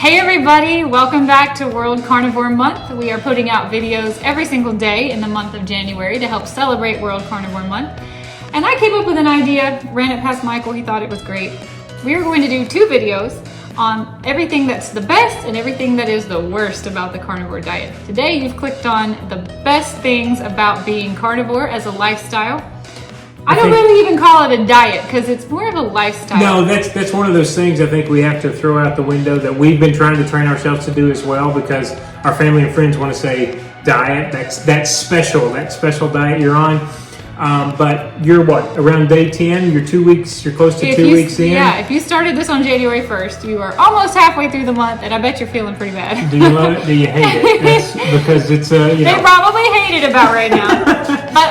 Hey everybody, welcome back to World Carnivore Month. We are putting out videos every single day in the month of January to help celebrate World Carnivore Month. And I came up with an idea, ran it past Michael, he thought it was great. We are going to do 2 videos on everything that's the best and everything that is the worst about the carnivore diet. Today you've clicked on the best things about being carnivore as a lifestyle. I don't really even call it a diet because it's more of a lifestyle. No, that's one of those things I think we have to throw out the window that we've been trying to train ourselves to do as well, because our family and friends want to say diet, that special diet you're on. But you're what, around day 10? You're 2 weeks, you're close to 2 weeks in? Yeah, if you started this on January 1st, you are almost halfway through the month, and I bet you're feeling pretty bad. Do you love it? Do you hate it? That's because it's, They probably hate it about right now. But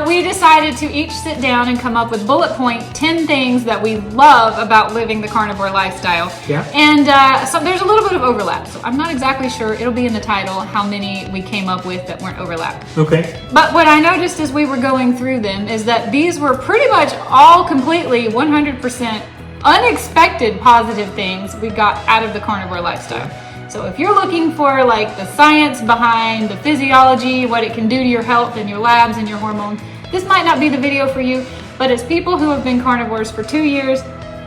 we decided to each sit down and come up with bullet point 10 things that we love about living the carnivore lifestyle. Yeah. And so there's a little bit of overlap. So I'm not exactly sure, it'll be in the title, how many we came up with that weren't overlapped. Okay. But what I noticed as we were going through them is that these were pretty much all completely 100% unexpected positive things we got out of the carnivore lifestyle. So if you're looking for like the science behind the physiology, what it can do to your health and your labs and your hormones, this might not be the video for you. But as people who have been carnivores for 2 years,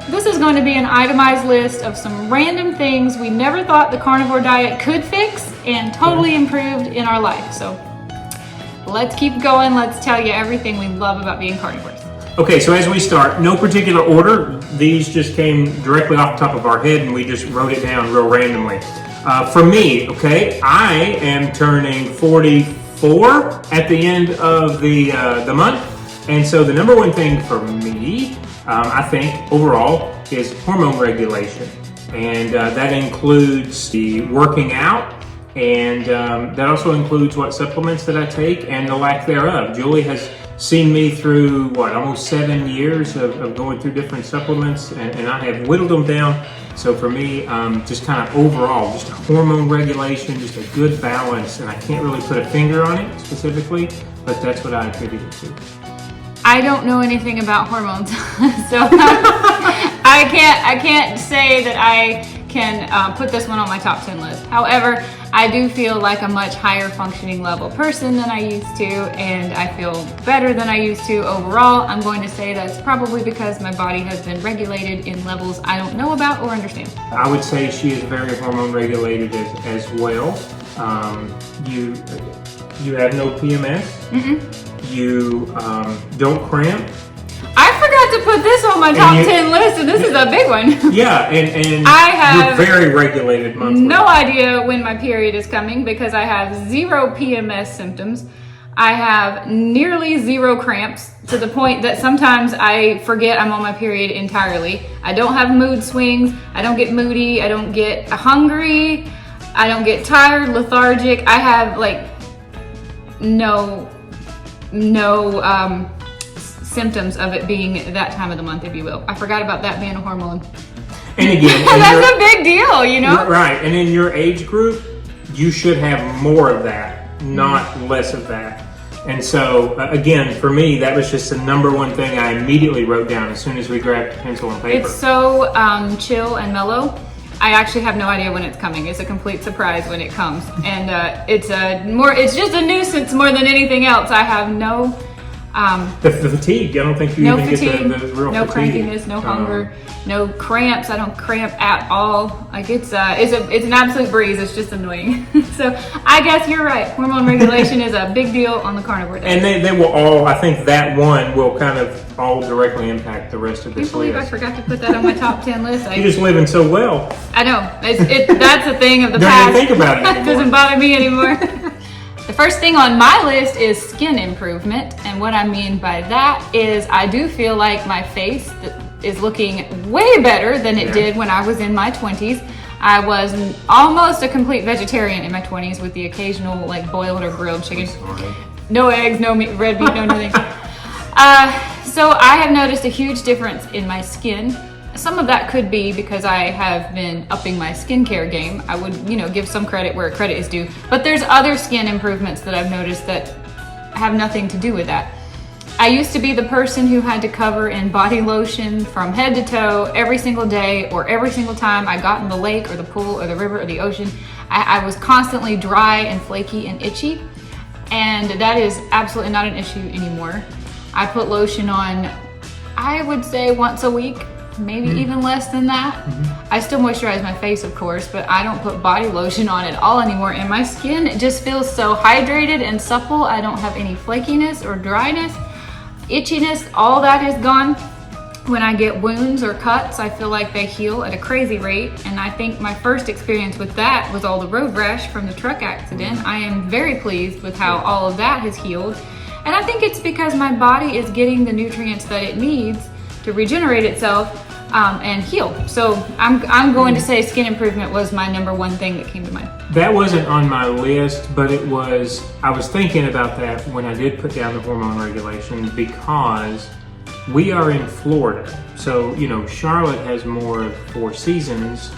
this is going to be an itemized list of some random things we never thought the carnivore diet could fix and totally improved in our life. So let's keep going. Let's tell you everything we love about being carnivores. Okay, so as we start, no particular order. These just came directly off the top of our head and we just wrote it down real randomly. For me, okay, I am turning 44 at the end of the month. And so the number one thing for me, I think overall, is hormone regulation. And that includes the working out. And that also includes what supplements that I take and the lack thereof. Julie has seen me through, almost 7 years of going through different supplements, and I have whittled them down. So for me, just kind of overall, just a hormone regulation, just a good balance, and I can't really put a finger on it specifically, but that's what I attribute it to. I don't know anything about hormones, so I can't say that I can put this one on my top 10 list. However, I do feel like a much higher functioning level person than I used to, and I feel better than I used to overall. I'm going to say that's probably because my body has been regulated in levels I don't know about or understand. I would say she is very hormone regulated as well. You have no PMS. Mm-mm. You don't cramp. I forgot to put this on my top 10 list, and this is a big one. Yeah, and I have you're very regulated monthly. No idea when my period is coming because I have 0 PMS symptoms. I have nearly 0 cramps to the point that sometimes I forget I'm on my period entirely. I don't have mood swings. I don't get moody. I don't get hungry. I don't get tired, lethargic. I have like no symptoms of it being that time of the month, if you will. I forgot about that being a hormone. And again, that's a big deal, you know? Right, and in your age group, you should have more of that, not less of that. And so, again, for me, that was just the number one thing I immediately wrote down as soon as we grabbed pencil and paper. It's so chill and mellow. I actually have no idea when it's coming. It's a complete surprise when it comes. And it's just a nuisance more than anything else. I have no the fatigue. I don't think you even fatigue, get the real no fatigue. crankiness, no hunger, no cramps. I don't cramp at all. Like it's an absolute breeze. It's just annoying. So I guess you're right. Hormone regulation is a big deal on the carnivore diet. And they will all. I think that one will kind of all directly impact the rest of this Can you believe list. I forgot to put that on my top 10 list? You're just living so well. I know. That's a thing of the Don't past. even think about it anymore. It doesn't bother me anymore. The first thing on my list is skin improvement, and what I mean by that is I do feel like my face is looking way better than it did when I was in my 20s. I was almost a complete vegetarian in my 20s with the occasional like boiled or grilled chicken. No eggs, no meat, red meat, no nothing. So I have noticed a huge difference in my skin. Some of that could be because I have been upping my skincare game. I would, give some credit where credit is due. But there's other skin improvements that I've noticed that have nothing to do with that. I used to be the person who had to cover in body lotion from head to toe every single day, or every single time I got in the lake or the pool or the river or the ocean. I was constantly dry and flaky and itchy, and that is absolutely not an issue anymore. I put lotion on, I would say once a week, maybe even less than that. I still moisturize my face, of course, but I don't put body lotion on at all anymore, and my skin just feels so hydrated and supple. I don't have any flakiness or dryness. Itchiness, all that is gone. When I get wounds or cuts, I feel like they heal at a crazy rate, and I think my first experience with that was all the road rash from the truck accident. I am very pleased with how all of that has healed, and I think it's because my body is getting the nutrients that it needs to regenerate itself and heal. So I'm going to say skin improvement was my number one thing that came to mind. That wasn't on my list, but it was, I was thinking about that when I did put down the hormone regulation, because we are in Florida. So, you know, Charlotte has more of 4 seasons,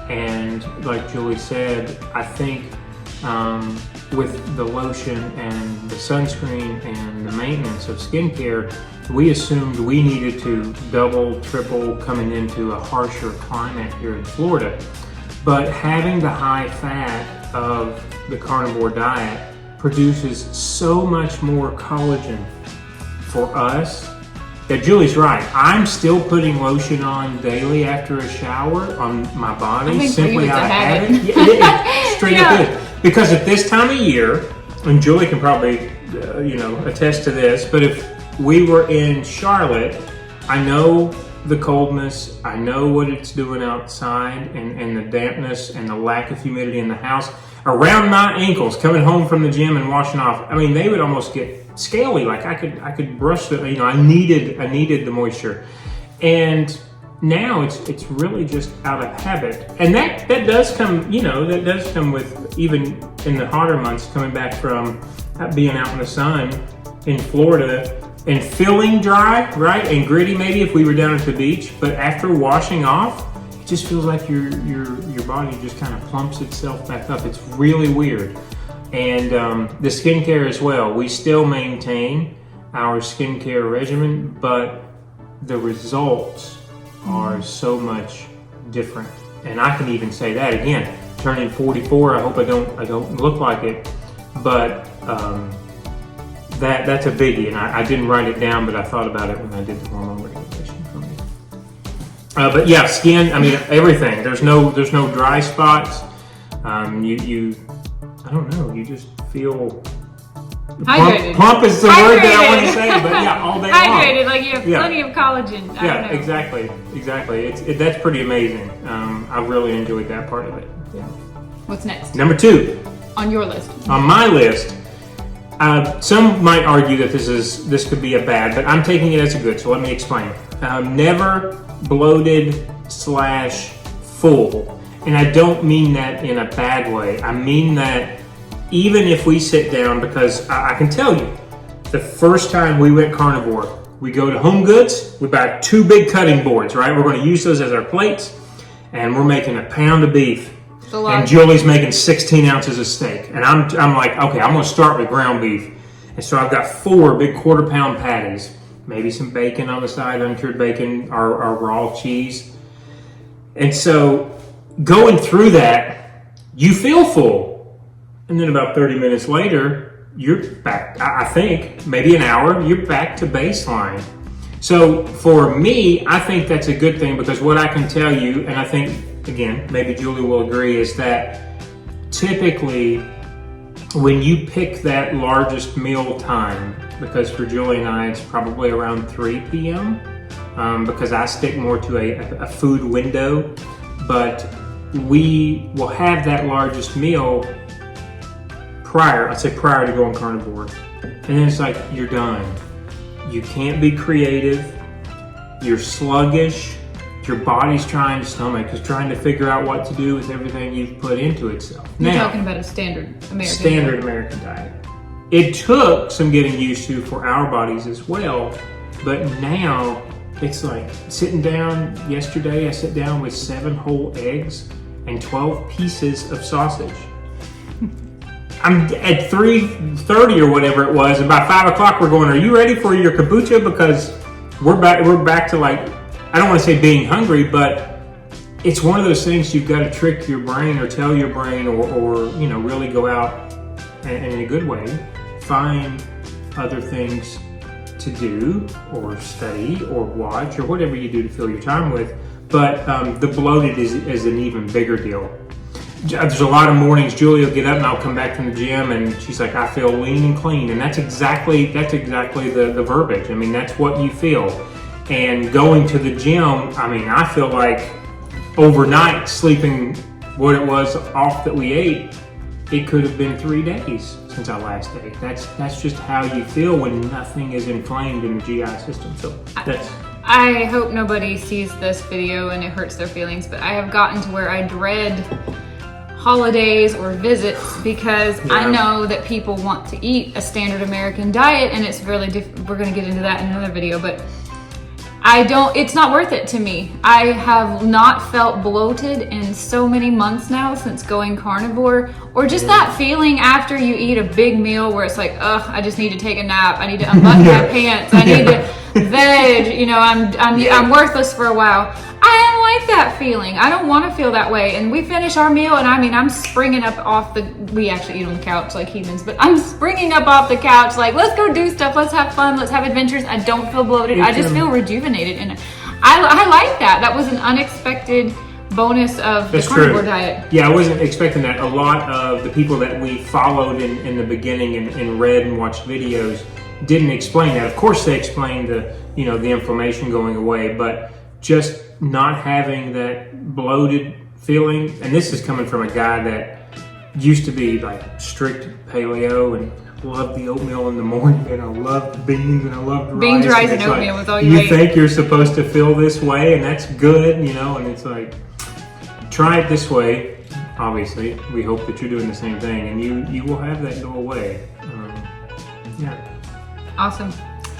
and like Julie said, I think with the lotion and the sunscreen and the maintenance of skincare, we assumed we needed to double, triple coming into a harsher climate here in Florida. But having the high fat of the carnivore diet produces so much more collagen for us that Julie's right. I'm still putting lotion on daily after a shower on my body. Simply out of habit. Yeah, straight up it. Because at this time of year, and Julie can probably attest to this, but if we were in Charlotte, I know the coldness, I know what it's doing outside, and the dampness and the lack of humidity in the house. Around my ankles, coming home from the gym and washing off, I mean, they would almost get scaly. Like I could brush the, I needed the moisture. And now it's really just out of habit. And that does come, that does come with, even in the hotter months, coming back from being out in the sun in Florida and feeling dry, right? And gritty maybe if we were down at the beach, but after washing off, it just feels like your body just kind of plumps itself back up. It's really weird. And the skincare as well. We still maintain our skincare regimen, but the results are so much different. And I can even say that again, turning 44, I hope I don't look like it, but that's a biggie, and I didn't write it down, but I thought about it when I did the hormone regulation for me. But yeah, skin, I mean, everything. There's no dry spots. I don't know, you just feel hydrated. Plump is the word that I want to say, but yeah, all day long. Hydrated, like you have plenty of collagen. Yeah, exactly. That's pretty amazing. I really enjoyed that part of it. Yeah. What's next? Number 2. On your list. On my list, some might argue that this could be a bad, but I'm taking it as a good, so let me explain. Never bloated / full. And I don't mean that in a bad way. I mean that even if we sit down, because I can tell you, the first time we went carnivore, we go to Home Goods, we buy 2 big cutting boards, right? We're going to use those as our plates, and we're making a pound of beef. And Julie's making 16 ounces of steak. And I'm like, okay, I'm going to start with ground beef. And so I've got 4 big quarter-pound patties, maybe some bacon on the side, uncured bacon, our raw cheese. And so going through that, you feel full. And then about 30 minutes later, you're back, I think, maybe an hour, you're back to baseline. So for me, I think that's a good thing, because what I can tell you, and I think, again, maybe Julie will agree, is that typically when you pick that largest meal time, because for Julie and I, it's probably around 3 p.m., because I stick more to a food window, but we will have that largest meal prior to going carnivore. And then it's like, you're done. You can't be creative. You're sluggish. Your body's trying to figure out what to do with everything you've put into itself. You're talking about a standard American diet. It took some getting used to for our bodies as well, but now it's like sitting down. Yesterday I sat down with 7 whole eggs and 12 pieces of sausage. I'm at 3:30 or whatever it was. About 5 o'clock, we're going, are you ready for your kombucha? Because we're back to like, I don't want to say being hungry, but it's one of those things you've got to trick your brain or tell your brain or really go out and in a good way, find other things to do or study or watch or whatever you do to fill your time with. But the bloated is an even bigger deal. There's a lot of mornings Julie will get up and I'll come back from the gym and she's like, I feel lean and clean. And that's exactly the verbiage. I mean, that's what you feel. And going to the gym, I mean, I feel like overnight sleeping what it was off that we ate, it could have been 3 days since I last ate. That's just how you feel when nothing is inflamed in the GI system. So that's... I hope nobody sees this video and it hurts their feelings, but I have gotten to where I dread holidays or visits because I know that people want to eat a standard American diet and it's really we're going to get into that in another video, but it's not worth it to me. I have not felt bloated in so many months now since going carnivore, or just that feeling after you eat a big meal where it's like, ugh, I just need to take a nap. I need to unbutton my pants. I need to veg, I'm worthless for a while. I am like that feeling. I don't want to feel that way. And we finish our meal and I'm springing up off we actually eat on the couch like heathens, but I'm springing up off the couch like, let's go do stuff, let's have fun, let's have adventures. I don't feel bloated. I just feel rejuvenated. And I like that. That was an unexpected bonus of the carnivore diet. Yeah, I wasn't expecting that. A lot of the people that we followed in the beginning and read and watched videos didn't explain that. Of course they explained the inflammation going away, but just not having that bloated feeling. And this is coming from a guy that used to be like strict paleo and loved the oatmeal in the morning, and I loved beans and I loved rice. Beans, rice, and oatmeal was all you ate. You think you're supposed to feel this way, and that's good, and it's like, try it this way. Obviously, we hope that you're doing the same thing, and you will have that go away. Awesome.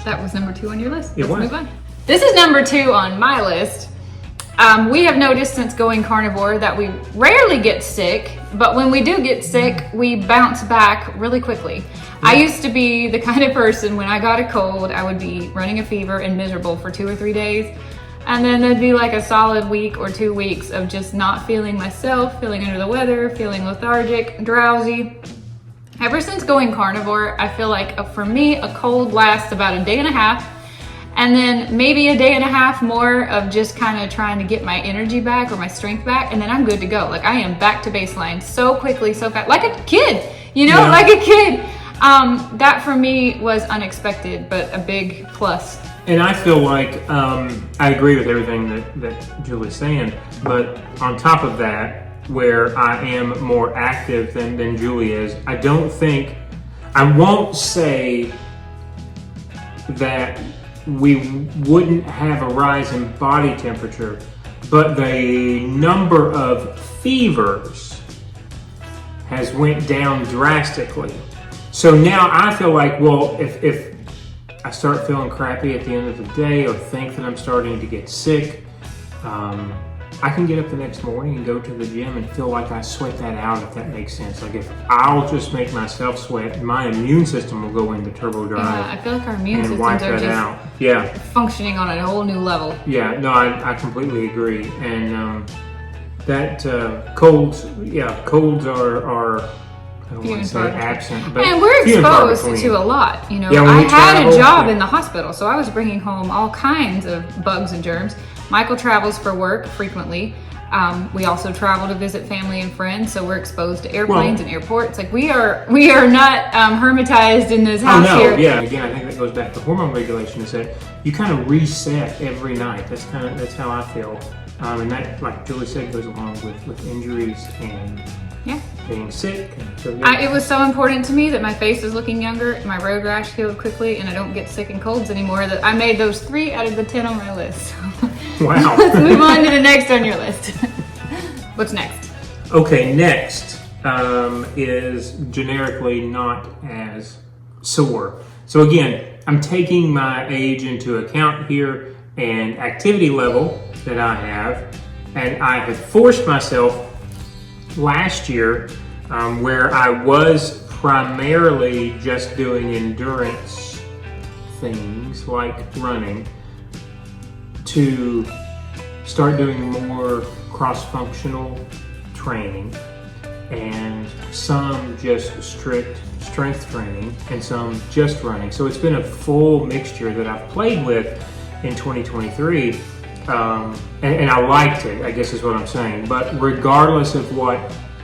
That was number 2 on your list. Let's move on. This is number 2 on my list. We have noticed since going carnivore that we rarely get sick, but when we do get sick, we bounce back really quickly. I used to be the kind of person, when I got a cold, I would be running a fever and miserable for 2 or 3 days. And then there'd be like a solid week or 2 weeks of just not feeling myself, feeling under the weather, feeling lethargic, drowsy. Ever since going carnivore, I feel like for me, a cold lasts about a day and a half. And then maybe a day and a half more of just kind of trying to get my energy back or my strength back. And then I'm good to go. Like I am back to baseline so quickly, so fast, like a kid, like a kid. That for me was unexpected, but a big plus. And I feel like I agree with everything that Julie's saying, but on top of that, where I am more active than Julie is, I won't say that we wouldn't have a rise in body temperature, but the number of fevers has went down drastically. So now I feel like, well, if I start feeling crappy at the end of the day or think that I'm starting to get sick, I can get up the next morning and go to the gym and feel like I sweat that out, if that makes sense. Like if I'll just make myself sweat, my immune system will go into turbo drive. Yeah, I feel like our immune systems wipe are that just out. functioning on a whole new level. Yeah, no, I completely agree. And that colds are I don't want to say absent, but and we're exposed to a lot. I had a job in the hospital, so I was bringing home all kinds of bugs and germs. Michael travels for work frequently. We also travel to visit family and friends, so we're exposed to airplanes and airports. Like we are not hermetized in this house here. Yeah. Again, I think that goes back to hormone regulation. Is that you kind of reset every night. That's how I feel, and that, like Julie said, goes along with injuries and being sick. It was so important to me that my face is looking younger, my road rash healed quickly, and I don't get sick and colds anymore. That I made those 3 out of the 10 on my list. Wow. Let's move on to the next on your list. What's next? Okay, next is generically not as sore. So again, I'm taking my age into account here and activity level that I have, and I have forced myself last year where I was primarily just doing endurance things like running to start doing more cross-functional training and some just strict strength training and some just running. So it's been a full mixture that I've played with in 2023, and I liked it, I guess is what I'm saying. But regardless of what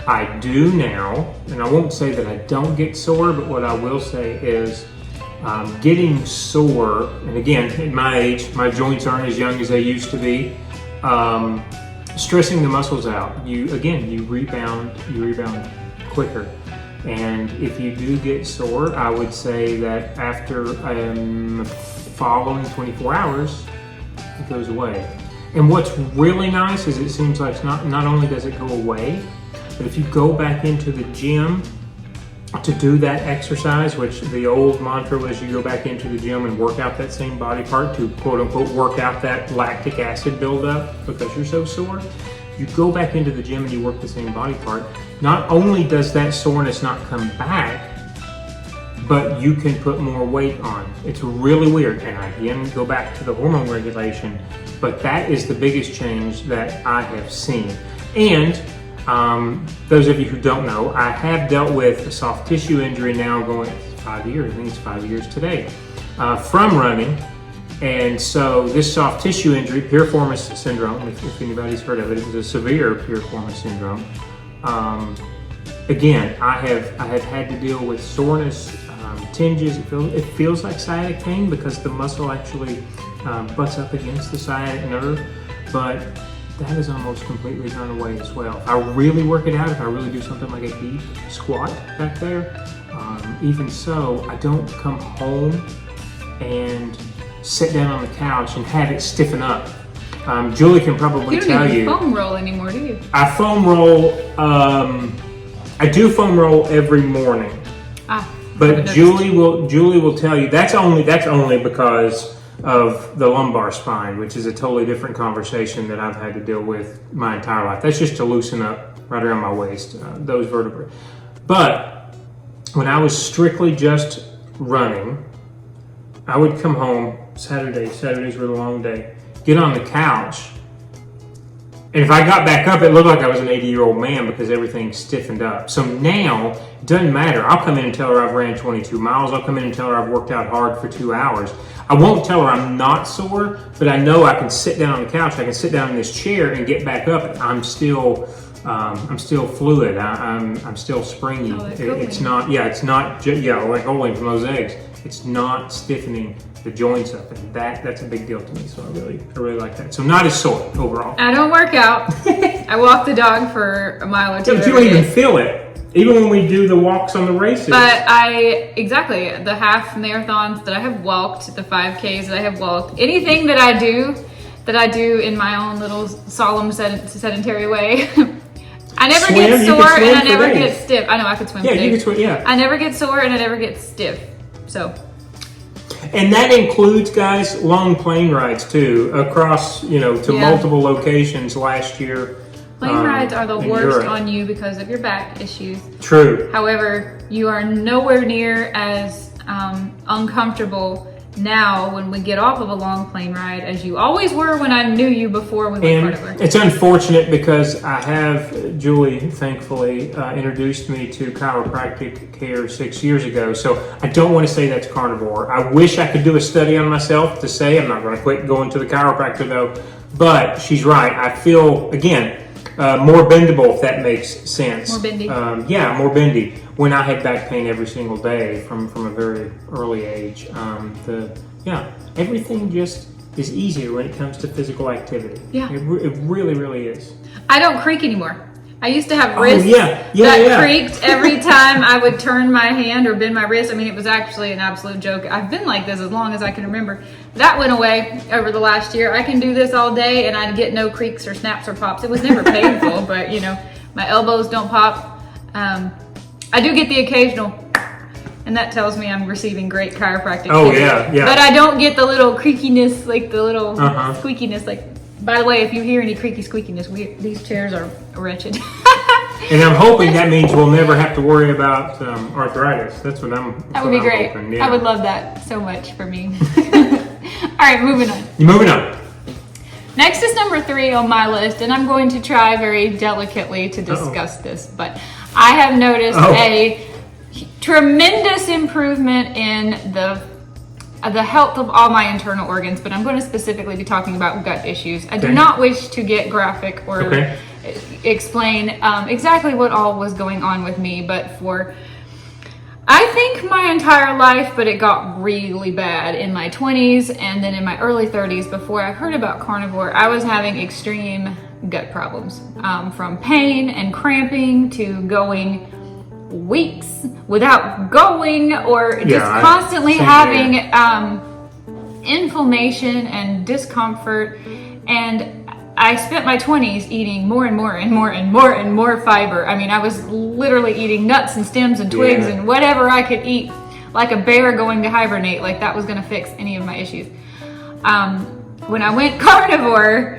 I do now, and I won't say that I don't get sore, but what I will say is getting sore, and again, at my age, my joints aren't as young as they used to be. Stressing the muscles out, you rebound quicker. And if you do get sore, I would say that after following 24 hours, it goes away. And what's really nice is it seems like not only does it go away, but if you go back into the gym to do that exercise, which the old mantra was you go back into the gym and work out that same body part to quote unquote work out that lactic acid buildup because you're so sore. You go back into the gym and you work the same body part. Not only does that soreness not come back, but you can put more weight on. It's really weird. And I again go back to the hormone regulation, but that is the biggest change that I have seen. And those of you who don't know, I have dealt with a soft tissue injury now going 5 years, I think it's 5 years today, from running. And so this soft tissue injury, piriformis syndrome, if anybody's heard of it, it was a severe piriformis syndrome. Again, I have had to deal with soreness, tinges. It feels like sciatic pain because the muscle actually butts up against the sciatic nerve, but that is almost completely gone away as well. If I really work it out, if I really do something like a deep squat back there, even so, I don't come home and sit down on the couch and have it stiffen up. Julie can probably tell you. You don't even foam roll anymore, do you? I foam roll. I do foam roll every morning. But Julie will tell you that's only because of the lumbar spine, which is a totally different conversation that I've had to deal with my entire life. That's just to loosen up right around my waist, those vertebrae. But when I was strictly just running, I would come home Saturdays were the long day, get on the couch, and if I got back up, it looked like I was an 80-year-old man because everything stiffened up. So now, it doesn't matter. I'll come in and tell her I've ran 22 miles. I'll come in and tell her I've worked out hard for 2 hours. I won't tell her I'm not sore, but I know I can sit down on the couch. I can sit down in this chair and get back up. And I'm still fluid. I'm still springy. Oh, it's not like Oling from those eggs. It's not stiffening the joints up, and that's a big deal to me. So I really like that. So not as sore overall. I don't work out. I walk the dog for a mile or two. Yeah, but you don't even feel it, even when we do the walks on the races. But the half marathons that I have walked, the 5Ks that I have walked, anything that I do in my own little solemn sedentary way. I never get sore and I never get stiff. I know I could swim. Yeah, you can swim. Yeah. I never get sore and I never get stiff. So. And that includes, guys, long plane rides too, across multiple locations last year. Plane rides are the worst on you because of your back issues. True. However, you are nowhere near as uncomfortable now when we get off of a long plane ride as you always were when I knew you before we went Carnivores. It's unfortunate because I have, Julie thankfully introduced me to chiropractic care 6 years ago, so I don't want to say that's carnivore. I wish I could do a study on myself to say I'm not going to quit going to the chiropractor though, but she's right. I feel, again, more bendable, if that makes sense. More bendy. More bendy. When I had back pain every single day from a very early age, everything just is easier when it comes to physical activity. Yeah. It really, really is. I don't creak anymore. I used to have wrists that creaked every time I would turn my hand or bend my wrist. I mean, it was actually an absolute joke. I've been like this as long as I can remember. That went away over the last year. I can do this all day and I get no creaks or snaps or pops. It was never painful, but my elbows don't pop. I do get the occasional, and that tells me I'm receiving great chiropractic care. Oh, yeah. But I don't get the little creakiness, like the little squeakiness. Like, by the way, if you hear any creaky squeakiness, these chairs are wretched. And I'm hoping that means we'll never have to worry about arthritis. That's what I'm. That would be great. Hoping, yeah. I would love that so much for me. All right, moving on. You're moving on. Next is number 3 on my list, and I'm going to try very delicately to discuss this, but I have noticed a tremendous improvement in the health of all my internal organs, but I'm going to specifically be talking about gut issues. I do not wish to get graphic or explain exactly what all was going on with me, but I think my entire life, but it got really bad in my 20s and then in my early 30s before I heard about carnivore. I was having extreme gut problems, from pain and cramping to going weeks without going, or just constantly having inflammation and discomfort. And I spent my 20s eating more and more and more and more and more fiber. I mean, I was literally eating nuts and stems and twigs and whatever I could eat, like a bear going to hibernate, like that was going to fix any of my issues. When I went carnivore,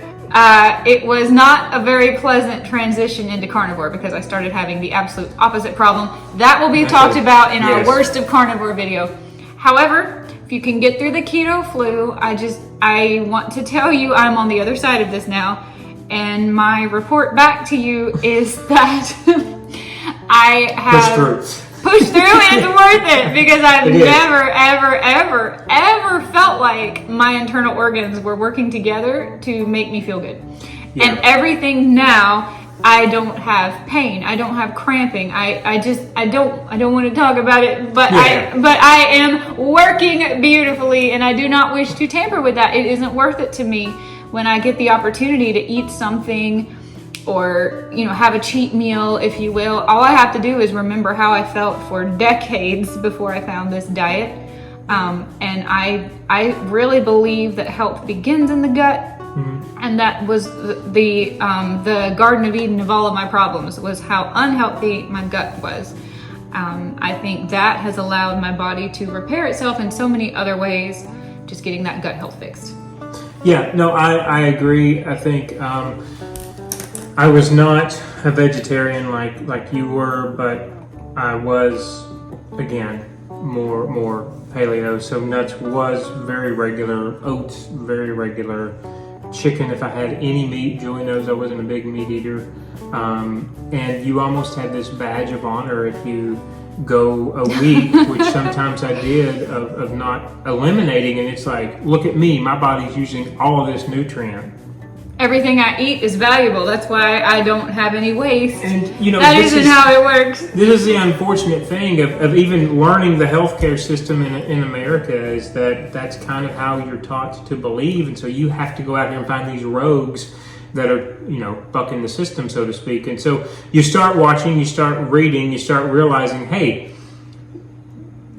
it was not a very pleasant transition into carnivore because I started having the absolute opposite problem. That will be talked about in our worst of carnivore video. However, if you can get through the keto flu, I want to tell you I'm on the other side of this now, and my report back to you is that I have pushed through and it's worth it, because I've never, ever, ever, ever felt like my internal organs were working together to make me feel good. And everything now, I don't have pain. I don't have cramping. I don't want to talk about it, but I am working beautifully, and I do not wish to tamper with that. It isn't worth it to me when I get the opportunity to eat something or, have a cheat meal, if you will. All I have to do is remember how I felt for decades before I found this diet. And I really believe that health begins in the gut. And that was the Garden of Eden of all of my problems, was how unhealthy my gut was. I think that has allowed my body to repair itself in so many other ways, just getting that gut health fixed. Yeah, no, I agree. I think I was not a vegetarian like you were, but I was, again, more paleo. So nuts was very regular, oats very regular. Chicken, if I had any meat. Julie knows I wasn't a big meat eater. And you almost had this badge of honor if you go a week, which sometimes I did, of not eliminating. And it's like, look at me, my body's using all of this nutrient. Everything I eat is valuable. That's why I don't have any waste. And that isn't how it works. This is the unfortunate thing of even learning the healthcare system in America, is that's kind of how you're taught to believe. And so you have to go out here and find these rogues that are, bucking the system, so to speak. And so you start watching, you start reading, you start realizing, hey,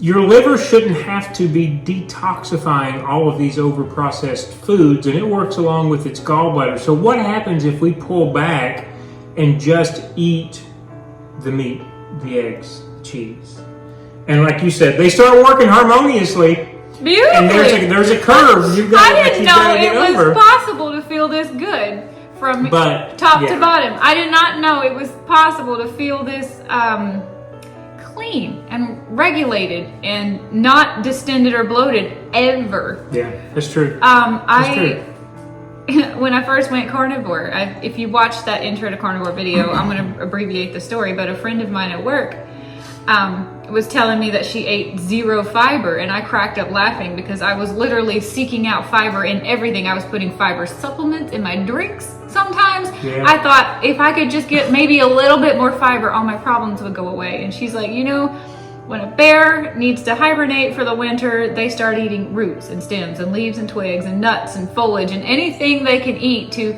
your liver shouldn't have to be detoxifying all of these overprocessed foods, and it works along with its gallbladder. So what happens if we pull back and just eat the meat, the eggs, the cheese? And like you said, they start working harmoniously. Beautifully. And there's a curve. I didn't know it was possible to feel this good from top to bottom. I did not know it was possible to feel this clean and regulated and not distended or bloated ever. Yeah, that's true. When I first went carnivore, if you watch that intro to carnivore video, I'm going to abbreviate the story, but a friend of mine at work was telling me that she ate 0 fiber, and I cracked up laughing because I was literally seeking out fiber in everything. I was putting fiber supplements in my drinks sometimes. Yeah. I thought if I could just get maybe a little bit more fiber, all my problems would go away. And she's like, when a bear needs to hibernate for the winter, they start eating roots and stems and leaves and twigs and nuts and foliage and anything they can eat to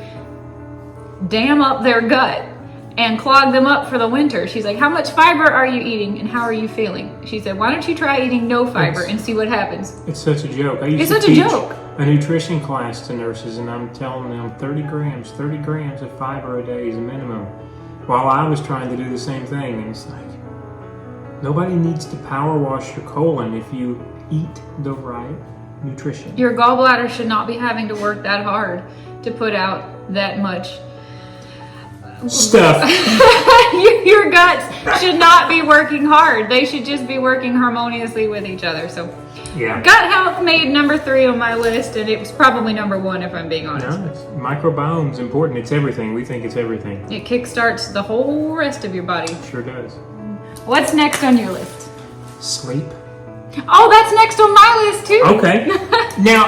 dam up their gut and clog them up for the winter. She's like, how much fiber are you eating and how are you feeling? She said, why don't you try eating no fiber and see what happens? It's such a joke. I used to teach a nutrition class to nurses, and I'm telling them 30 grams of fiber a day is a minimum, while I was trying to do the same thing. And it's like, nobody needs to power wash your colon if you eat the right nutrition. Your gallbladder should not be having to work that hard to put out that much stuff. working hard. They should just be working harmoniously with each other. So Yeah. gut health made number 3 on my list, and it was probably number 1 if I'm being honest. No, microbiome's important. It's everything. We think it's everything. It kickstarts the whole rest of your body. Sure does. What's next on your list? Sleep. Oh, that's next on my list too. Okay. Now,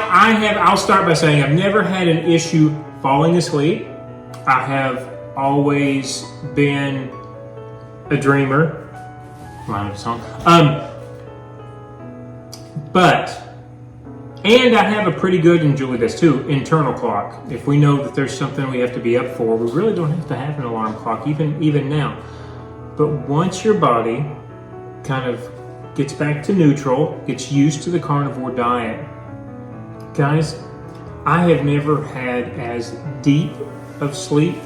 I'll start by saying I've never had an issue falling asleep. I have always been a dreamer. Line of song. And I have a pretty good, and Julie does too, internal clock. If we know that there's something we have to be up for, we really don't have to have an alarm clock, even now. But once your body kind of gets back to neutral, gets used to the carnivore diet, guys, I have never had as deep of sleep,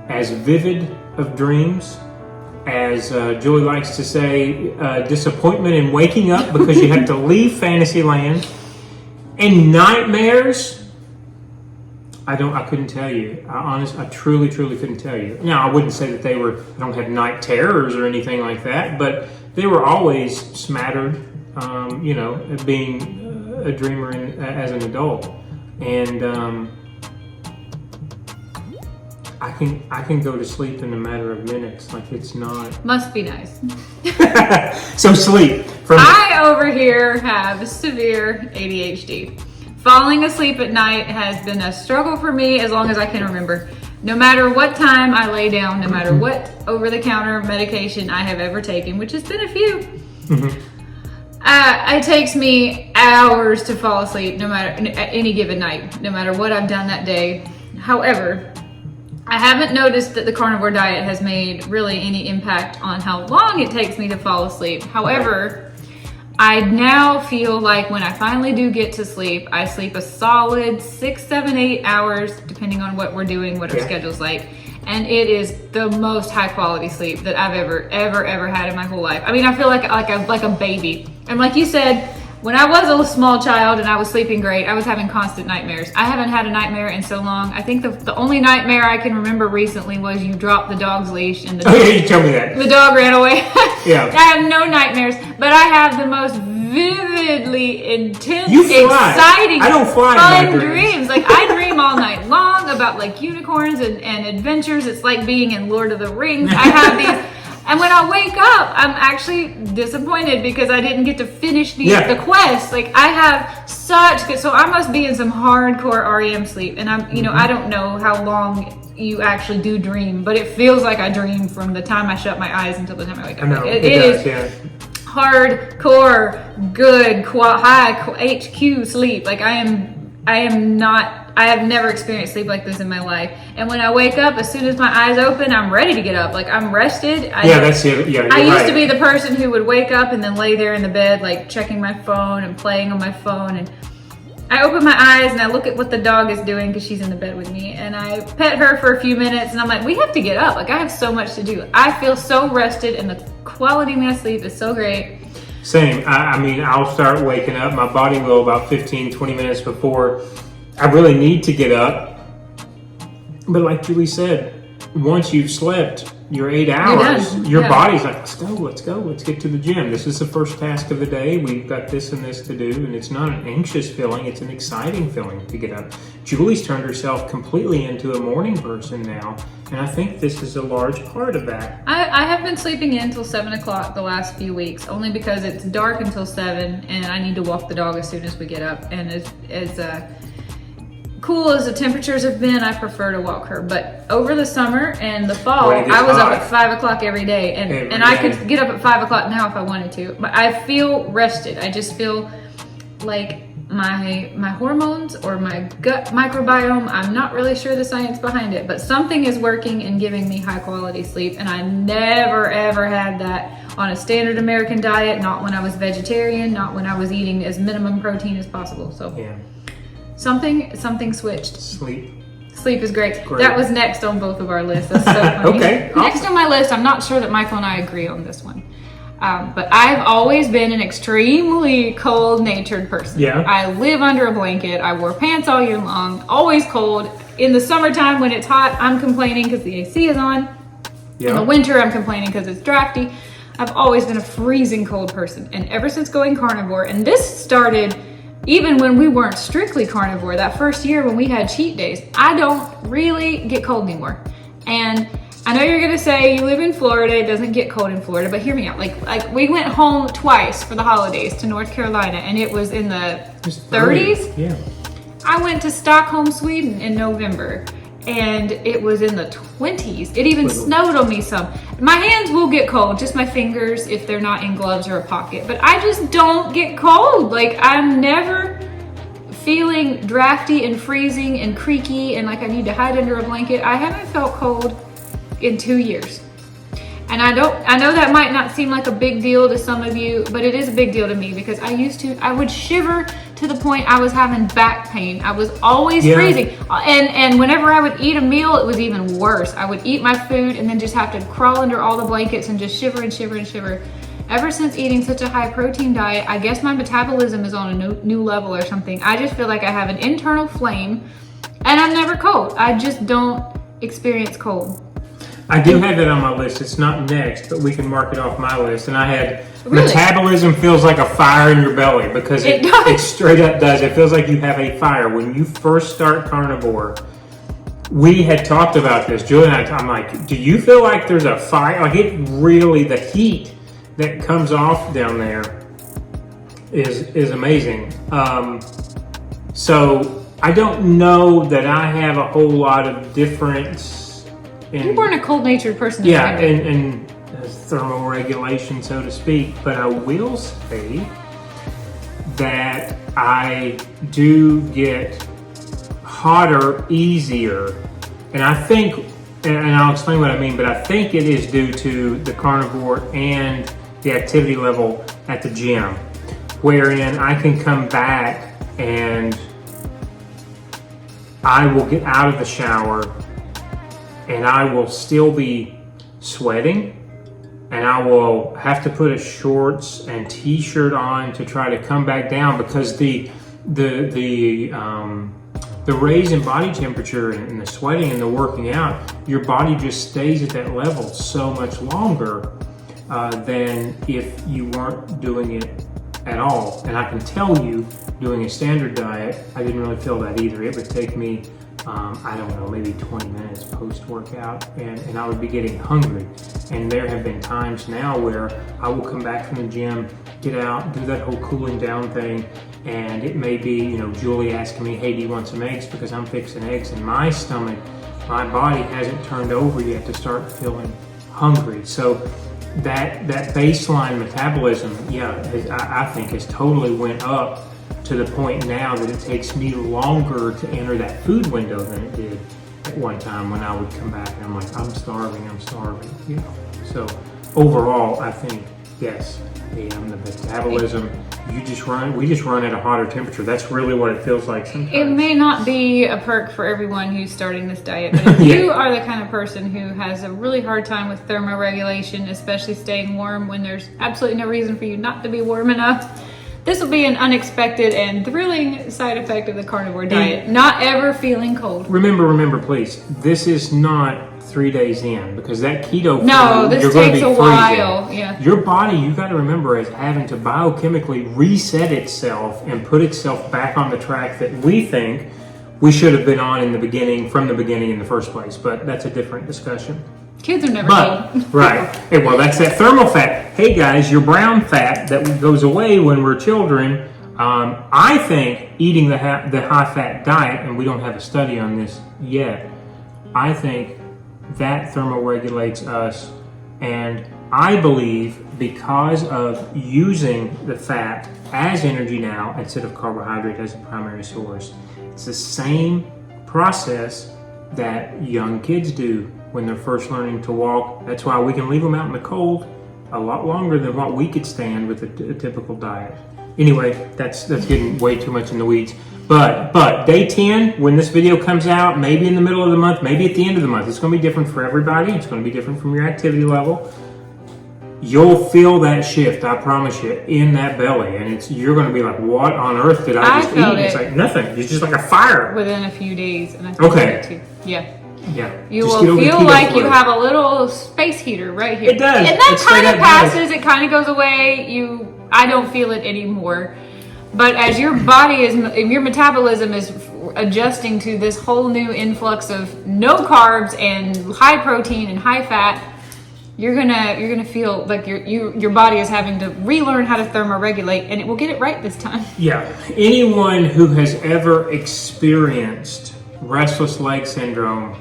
as vivid of dreams, as Julie likes to say, disappointment in waking up because you have to leave fantasy land, and nightmares. I couldn't tell you. I truly couldn't tell you. Now, I wouldn't say that I don't have night terrors or anything like that, but they were always smattered, being a dreamer as an adult. And I can go to sleep in a matter of minutes. Like, it's not. Must be nice. So sleep. I over here have severe ADHD. Falling asleep at night has been a struggle for me as long as I can remember. No matter what time I lay down, no matter what over-the-counter medication I have ever taken, which has been a few, it takes me hours to fall asleep no matter any given night, no matter what I've done that day. However, I haven't noticed that the carnivore diet has made really any impact on how long it takes me to fall asleep. However, I now feel like when I finally do get to sleep, I sleep a solid 6, 7, 8 hours, depending on what we're doing, what our schedule's like. And it is the most high quality sleep that I've ever had in my whole life. I mean, I feel like a baby. And like you said, when I was a small child and I was sleeping great, I was having constant nightmares. I haven't had a nightmare in so long. I think the only nightmare I can remember recently was you dropped the dog's leash and you tell me that. The dog ran away. Yeah. I have no nightmares, but I have the most vividly intense, I exciting, don't fly fun dreams. Like, I dream all night long about like unicorns and adventures. It's like being in Lord of the Rings. I have these. And when I wake up, I'm actually disappointed because I didn't get to finish the quest. Like, I have such good, so I must be in some hardcore REM sleep. And I don't know how long you actually do dream, but it feels like I dream from the time I shut my eyes until the time I wake up. I know, it is hardcore, good, high HQ sleep. Like, I have never experienced sleep like this in my life. And when I wake up, as soon as my eyes open, I'm ready to get up. Like, I'm rested. That's it. Yeah, I used to be the person who would wake up and then lay there in the bed, like checking my phone and playing on my phone. And I open my eyes and I look at what the dog is doing because she's in the bed with me. And I pet her for a few minutes and I'm like, we have to get up. Like, I have so much to do. I feel so rested and the quality of my sleep is so great. Same. I mean, I'll start waking up. My body will about 15, 20 minutes before I really need to get up. But like Julie said, once you've slept your 8 hours, your body's like, let's go, let's get to the gym. This is the first task of the day. We've got this and this to do. And it's not an anxious feeling. It's an exciting feeling to get up. Julie's turned herself completely into a morning person now. And I think this is a large part of that. I have been sleeping in until 7 o'clock the last few weeks, only because it's dark until 7 and I need to walk the dog as soon as we get up. And as cool as the temperatures have been, I prefer to walk her. But over the summer and the fall, I was up at 5 o'clock every day. And I could get up at 5 o'clock now if I wanted to. But I feel rested. I just feel like my hormones or my gut microbiome, I'm not really sure the science behind it, but something is working and giving me high quality sleep. And I never ever had that on a standard American diet, not when I was vegetarian, not when I was eating as minimum protein as possible. So something switched. Sleep is great. That was next on both of our lists. That's so funny. Okay. Next on my list, I'm not sure that Michael and I agree on this one. But I've always been an extremely cold-natured person. Yeah. I live under a blanket. I wear pants all year long, always cold. In the summertime when it's hot, I'm complaining because the AC is on. In the winter, I'm complaining because it's drafty. I've always been a freezing cold person. And ever since going carnivore, and this started even when we weren't strictly carnivore, that first year when we had cheat days, I don't really get cold anymore. And I know you're gonna say you live in Florida, it doesn't get cold in Florida, but hear me out. Like we went home twice for the holidays to North Carolina, and it was in the 30s. Yeah. I went to Stockholm, Sweden in November, and it was in the 20s. It even snowed on me some. My hands will get cold, just my fingers if they're not in gloves or a pocket, but I just don't get cold. Like, I'm never feeling drafty and freezing and creaky and like I need to hide under a blanket. I haven't felt cold in 2 years. And I know that might not seem like a big deal to some of you, but it is a big deal to me because I would shiver to the point I was having back pain. I was always freezing. And whenever I would eat a meal, it was even worse. I would eat my food and then just have to crawl under all the blankets and just shiver and shiver and shiver. Ever since eating such a high protein diet, I guess my metabolism is on a new level or something. I just feel like I have an internal flame and I'm never cold. I just don't experience cold. I do have that on my list. It's not next, but we can mark it off my list. And I had Really? metabolism feels like a fire in your belly because It does. it straight up does. It feels like you have a fire. When you first start carnivore, we had talked about this. Julie and I'm like, do you feel like there's a fire? Like it really, the heat that comes off down there is amazing. So I don't know that I have a whole lot of difference. You weren't a cold-natured person. Yeah, and thermal regulation, so to speak. But I will say that I do get hotter easier. And I think, and I'll explain what I mean, but I think it is due to the carnivore and the activity level at the gym, wherein I can come back and I will get out of the shower and I will still be sweating, and I will have to put a shorts and t-shirt on to try to come back down because the raise in body temperature and the sweating and the working out, your body just stays at that level so much longer than if you weren't doing it at all. And I can tell you, doing a standard diet, I didn't really feel that either. It would take me I don't know, maybe 20 minutes post-workout, and I would be getting hungry. And there have been times now where I will come back from the gym, get out, do that whole cooling down thing, and it may be, Julie asking me, hey, do you want some eggs? Because I'm fixing eggs, and my stomach, my body hasn't turned over yet to start feeling hungry. So that baseline metabolism, I think has totally went up to the point now that it takes me longer to enter that food window than it did at one time when I would come back and I'm like, I'm starving. So overall, I think, yes, the metabolism, we just run at a hotter temperature. That's really what it feels like sometimes. It may not be a perk for everyone who's starting this diet, but if you are the kind of person who has a really hard time with thermoregulation, especially staying warm when there's absolutely no reason for you not to be warm enough, this will be an unexpected and thrilling side effect of the carnivore diet. Not ever feeling cold. Remember, please, this is not 3 days in because that keto food, this you're going to takes be a while. Yeah. Your body, you got to remember, is having to biochemically reset itself and put itself back on the track that we think we should have been on from the beginning in the first place. But that's a different discussion. Kids are never cold. Right. Hey, well, that's that thermal fat. Hey, guys, your brown fat that goes away when we're children. I think eating the high-fat diet, and we don't have a study on this yet, I think that thermoregulates us. And I believe because of using the fat as energy now instead of carbohydrate as a primary source, it's the same process that young kids do when they're first learning to walk. That's why we can leave them out in the cold a lot longer than what we could stand with a typical diet. Anyway, that's getting way too much in the weeds. But day 10, when this video comes out, maybe in the middle of the month, maybe at the end of the month, it's going to be different for everybody. It's going to be different from your activity level. You'll feel that shift, I promise you, in that belly. And you're going to be like, what on earth did I just eat? It's like nothing. It's just like a fire. Within a few days. And I okay. Too. Yeah. Yeah. You Just will get over the feel keto like you flu. have a little space heater right here. It does. And that It straight kind of up does. passes. It kind of goes away. I don't feel it anymore. But as your body your metabolism is adjusting to this whole new influx of no carbs and high protein and high fat, you're gonna feel like your body is having to relearn how to thermoregulate, and it will get it right this time. Yeah. Anyone who has ever experienced restless leg syndrome,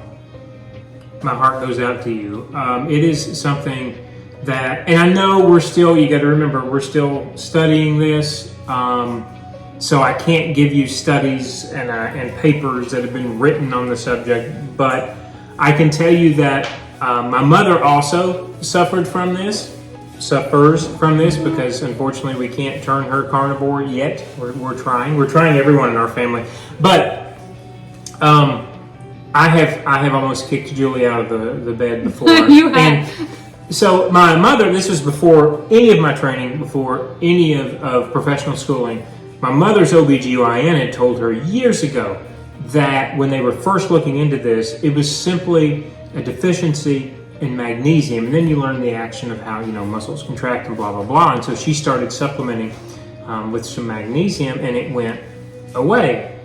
my heart goes out to you. It is something that, and I know you got to remember, we're still studying this. So I can't give you studies and papers that have been written on the subject, but I can tell you that my mother also suffers from this because unfortunately we can't turn her carnivore yet. We're trying everyone in our family, but I have almost kicked Julie out of the bed before. You have. And so my mother, this was before any of my training, before any of professional schooling. My mother's OBGYN had told her years ago that when they were first looking into this, it was simply a deficiency in magnesium. And then you learn the action of how, muscles contract and blah, blah, blah. And so she started supplementing with some magnesium, and it went away.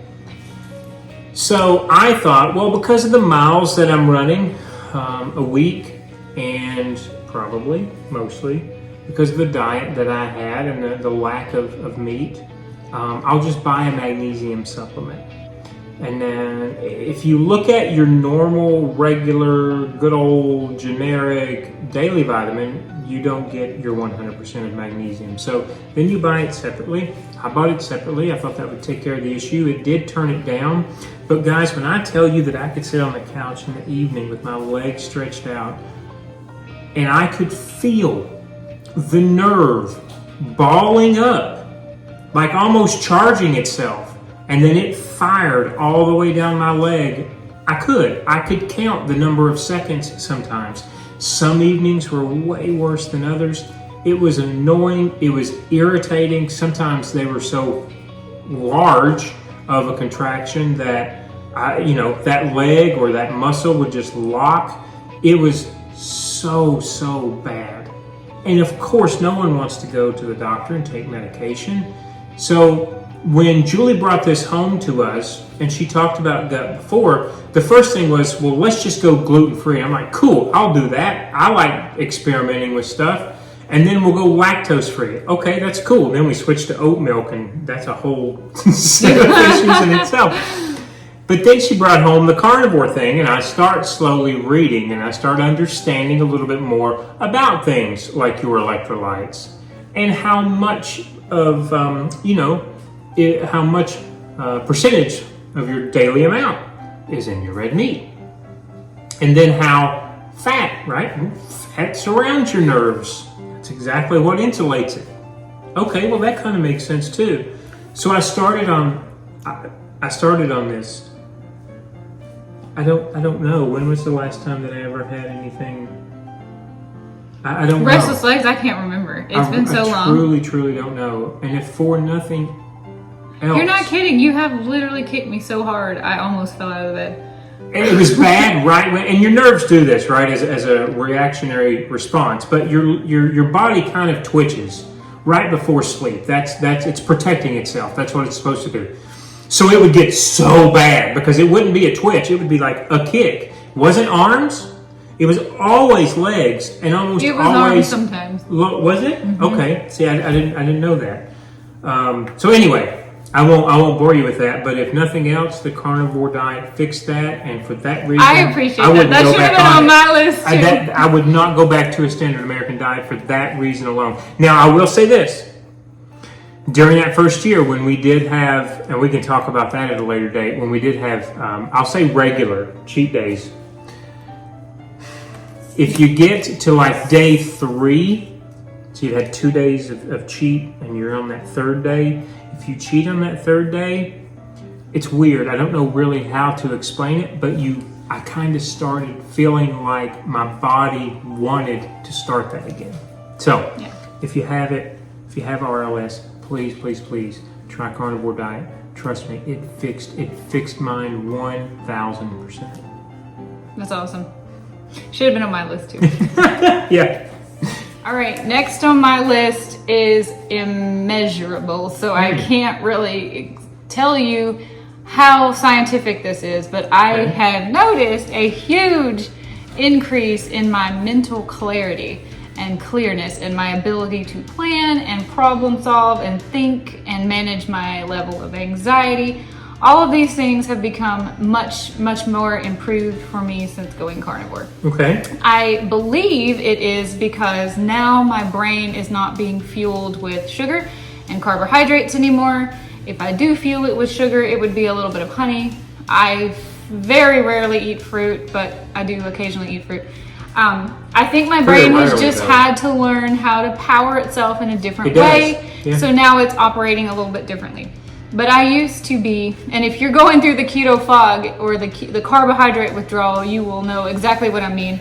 So I thought, well, because of the miles that I'm running a week, and probably mostly because of the diet that I had and the lack of meat, I'll just buy a magnesium supplement. And then if you look at your normal, regular, good old, generic daily vitamin, you don't get your 100% of magnesium. So then you buy it separately. I bought it separately. I thought that would take care of the issue. It did turn it down. But guys, when I tell you that I could sit on the couch in the evening with my legs stretched out, and I could feel the nerve balling up, like almost charging itself, and then it fired all the way down my leg. I could count the number of seconds sometimes. Some evenings were way worse than others. It was annoying, it was irritating. Sometimes they were so large of a contraction that that leg or that muscle would just lock. It was so bad. And of course, no one wants to go to the doctor and take medication. So when Julie brought this home to us, and she talked about gut before, the first thing was, well, let's just go gluten-free. I'm like, cool, I'll do that. I like experimenting with stuff. And then we'll go lactose-free. Okay, that's cool. Then we switched to oat milk, and that's a whole set of issues in itself. But then she brought home the carnivore thing, and I start slowly reading, and I start understanding a little bit more about things like your electrolytes and how much of, how much percentage of your daily amount is in your red meat. And then how fat, right? Fat surrounds your nerves. That's exactly what insulates it. Okay, well that kind of makes sense too. So I started on this. I don't know. When was the last time that I ever had anything? I don't know. Restless legs, I can't remember. It's been so long. I truly don't know. And if for nothing else. You're not kidding. You have literally kicked me so hard, I almost fell out of bed. And it was bad, right? And your nerves do this, right, as a reactionary response. But your body kind of twitches right before sleep. It's protecting itself. That's what it's supposed to do. So it would get so bad because it wouldn't be a twitch. It would be like a kick. It wasn't arms. It was always legs, and almost it was always arms sometimes. Was it? Mm-hmm. Okay. See, I didn't know that. So anyway, I won't bore you with that. But if nothing else, the carnivore diet fixed that, and for that reason, I appreciate that. That should have been on my list too. I would not go back to a standard American diet for that reason alone. Now, I will say this. During that first year, when we did have, and we can talk about that at a later date, when we did have, I'll say regular cheat days. If you get to like day 3, so you've had 2 days of cheat and you're on that third day, if you cheat on that third day, it's weird. I don't know really how to explain it, but I kind of started feeling like my body wanted to start that again. So yeah. If you have RLS, please try carnivore diet. Trust me, it fixed mine 1,000%. That's awesome. Should have been on my list too. Yeah. All right, next on my list is immeasurable. So I can't really tell you how scientific this is, but I have noticed a huge increase in my mental clarity and clearness and my ability to plan and problem solve and think and manage my level of anxiety. All of these things have become much, much more improved for me since going carnivore. Okay. I believe it is because now my brain is not being fueled with sugar and carbohydrates anymore. If I do fuel it with sugar, it would be a little bit of honey. I very rarely eat fruit, but I do occasionally eat fruit. I think my brain has just had to learn how to power itself in a different way. Yeah. So now it's operating a little bit differently. But I used to be, and if you're going through the keto fog or the carbohydrate withdrawal, you will know exactly what I mean.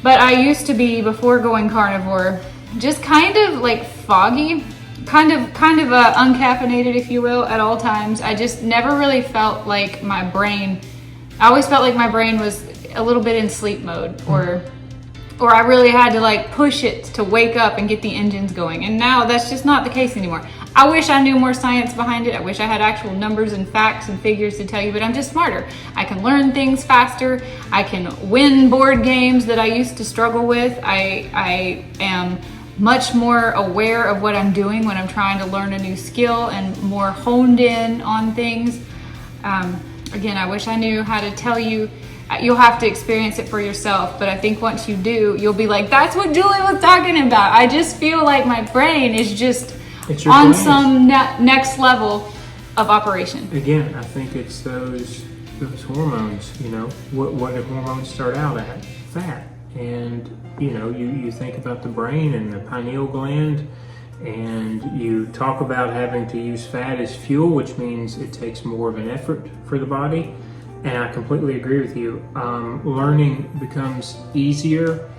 But I used to be, before going carnivore, just kind of like foggy, kind of uncaffeinated, if you will, at all times. I just never really felt like my brain, I always felt like my brain was a little bit in sleep mode, or I really had to like push it to wake up and get the engines going. And now that's just not the case anymore. I wish I knew more science behind it. I wish I had actual numbers and facts and figures to tell you, but I'm just smarter. I can learn things faster. I can win board games that I used to struggle with. I am much more aware of what I'm doing when I'm trying to learn a new skill and more honed in on things. Again, I wish I knew how to tell you. You'll have to experience it for yourself, but I think once you do, you'll be like, that's what Julie was talking about. I just feel like my brain is just on some next level of operation. Again, I think it's those hormones, you know. What do hormones start out at? Fat. And, you know, you think about the brain and the pineal gland, and you talk about having to use fat as fuel, which means it takes more of an effort for the body. And I completely agree with you. Learning becomes easier.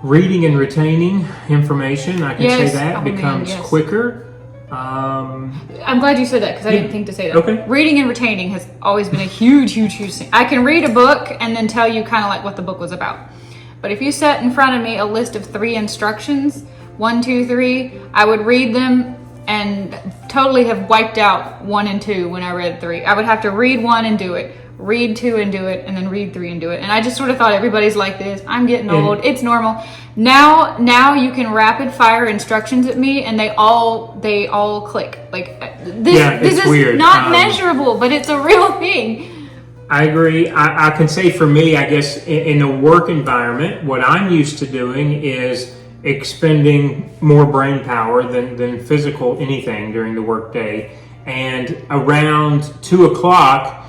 Reading and retaining information, I can say that, becomes quicker. I'm glad you said that, because I didn't think to say that. Okay. Reading and retaining has always been a huge thing. I can read a book and then tell you kind of like what the book was about. But if you set in front of me a list of 3 instructions, 1, 2, 3, I would read them and totally have wiped out 1 and 2 when I read 3. I would have to read 1 and do it, read 2 and do it, and then read 3 and do it. And I just sort of thought everybody's like this. I'm getting old. It's normal. Now you can rapid fire instructions at me and they all click. Like this is weird. Not measurable, but it's a real thing. I agree. I can say for me, I guess in a work environment, what I'm used to doing is expending more brain power than physical anything during the workday. And around 2 o'clock,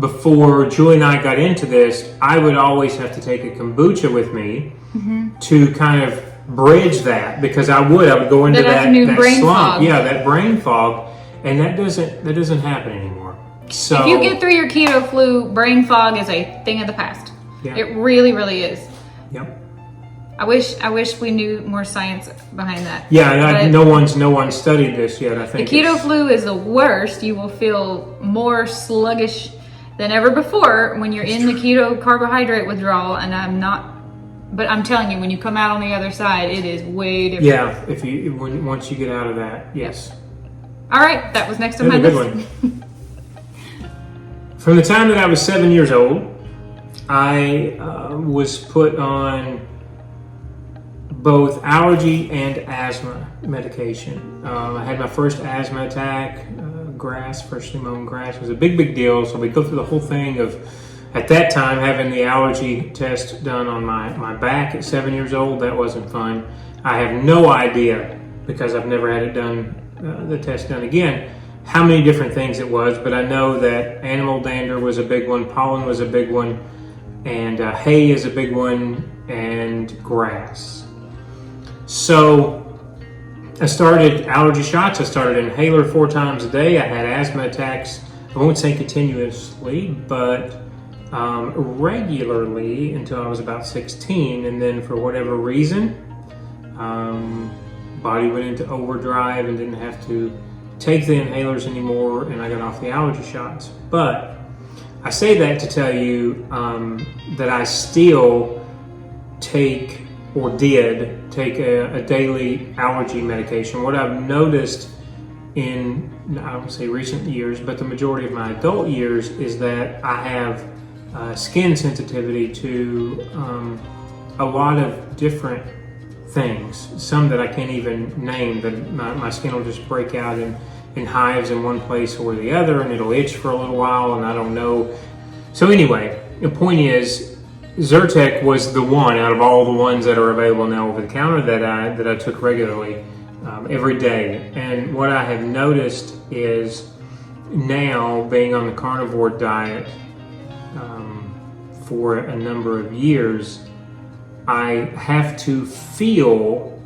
before Julie and I got into this, I would always have to take a kombucha with me to kind of bridge that, because I would go into that brain slump. fog. Yeah, that brain fog, and that doesn't happen anymore. So if you get through your keto flu, brain fog is a thing of the past. Yeah. It really, really is. Yep. I wish we knew more science behind that. Yeah, no one's studied this yet. I think the keto flu is the worst. You will feel more sluggish than ever before when you're in the keto carbohydrate withdrawal, and but I'm telling you, when you come out on the other side, it is way different. Yeah, once you get out of that, yes. All right, that was next on my list. From the time that I was 7 years old, I was put on both allergy and asthma medication. I had my first asthma attack. Freshly mown grass was a big deal. So we go through the whole thing of, at that time, having the allergy test done on my back at 7 years old. That wasn't fun. I have no idea, because I've never had it done, the test done again, how many different things it was. But I know that animal dander was a big one, pollen was a big one, and hay is a big one, and grass. So I started allergy shots. I started inhaler 4 times a day. I had asthma attacks, I won't say continuously, but regularly until I was about 16. And then for whatever reason, body went into overdrive and didn't have to take the inhalers anymore, and I got off the allergy shots. But I say that to tell you that I still take or did take a daily allergy medication. What I've noticed in, I won't say recent years, but the majority of my adult years is that I have skin sensitivity to a lot of different things. Some that I can't even name, that my skin will just break out in hives in one place or the other, and it'll itch for a little while, and I don't know. So anyway, the point is, Zyrtec was the one out of all the ones that are available now over the counter that I took regularly every day. And what I have noticed is now, being on the carnivore diet for a number of years, I have to feel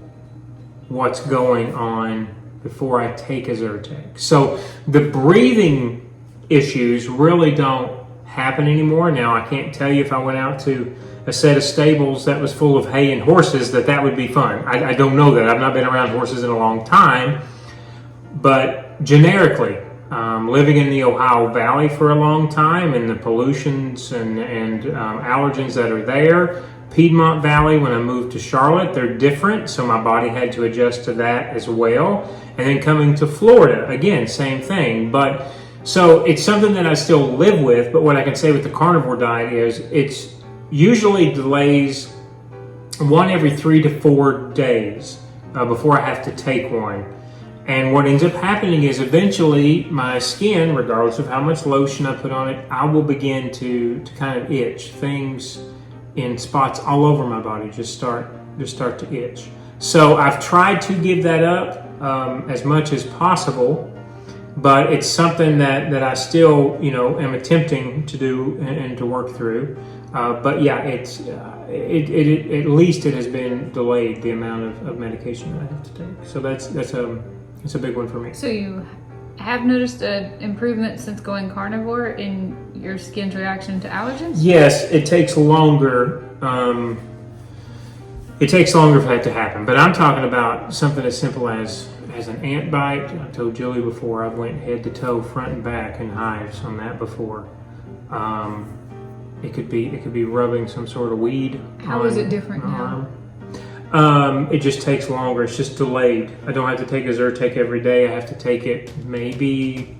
what's going on before I take a Zyrtec. So the breathing issues really don't happen anymore. Now, I can't tell you if I went out to a set of stables that was full of hay and horses that would be fun. I don't know that. I've not been around horses in a long time. But generically, living in the Ohio Valley for a long time, and the pollutions and allergens that are there, Piedmont Valley, when I moved to Charlotte, they're different, so my body had to adjust to that as well. And then coming to Florida, again, same thing. But so it's something that I still live with, but what I can say with the carnivore diet is it's usually delays 1 every 3 to 4 days before I have to take one. And what ends up happening is eventually my skin, regardless of how much lotion I put on it, I will begin to kind of itch. Things in spots all over my body just start to itch. So I've tried to give that up as much as possible, but it's something that I still, am attempting to do and to work through. But yeah, it at least it has been delayed, the amount of medication that I have to take. So that's a big one for me. So you have noticed an improvement since going carnivore in your skin's reaction to allergens? Yes, it takes longer. It takes longer for that to happen. But I'm talking about something as simple as an ant bite. I told Julie before, I went head to toe, front and back in hives on that before. It could be rubbing some sort of weed. How is it different now? It just takes longer. It's just delayed. I don't have to take a Zyrtec every day. I have to take it maybe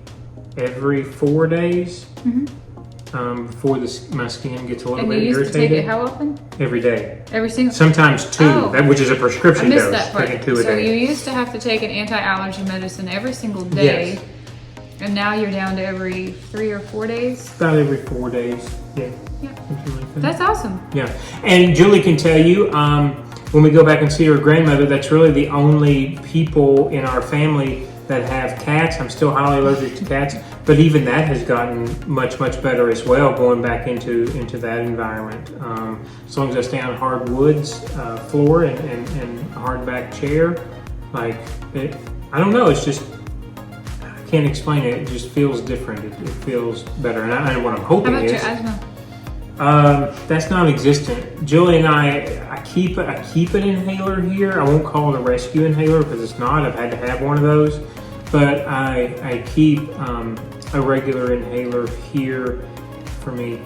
every 4 days before my skin gets a little bit irritated. And you used to take it how often? Every day. Every single? Sometimes 2, which is a prescription dose. I missed that part. Taking 2 a day. So you used to have to take an anti-allergy medicine every single day. Yes. And now you're down to every 3 or 4 days? About every 4 days. Yeah. Something like that. That's awesome. Yeah. And Julie can tell you, when we go back and see her grandmother, that's really the only people in our family that have cats. I'm still highly allergic to cats, but even that has gotten much, much better as well, going back into that environment. As long as I stay on hardwoods floor and a hardback chair, I don't know, it's just, I can't explain it. It just feels different. It feels better. And what I'm hoping is... How about your asthma? That's non-existent. Julie and I keep an inhaler here. I won't call it a rescue inhaler because it's not. I've had to have one of those, but I keep a regular inhaler here for me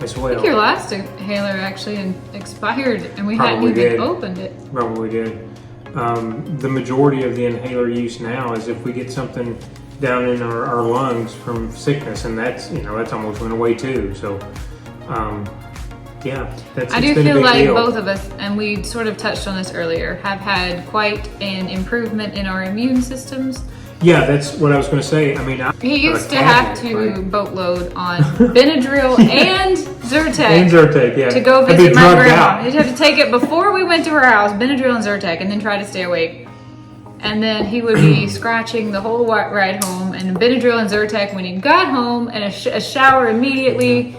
as well. I think your last inhaler actually expired, and we hadn't even opened it. Probably did. The majority of the inhaler use now is if we get something down in our lungs from sickness, and that's almost went away too. So. I do feel like both of us, and we sort of touched on this earlier, have had quite an improvement in our immune systems. Yeah, that's what I was going to say. I mean, he used to have to boatload on Benadryl and Zyrtec. To go visit my grandma. He'd have to take it before we went to her house, Benadryl and Zyrtec, and then try to stay awake. And then he would be scratching the whole ride home, and Benadryl and Zyrtec when he got home, and a shower immediately.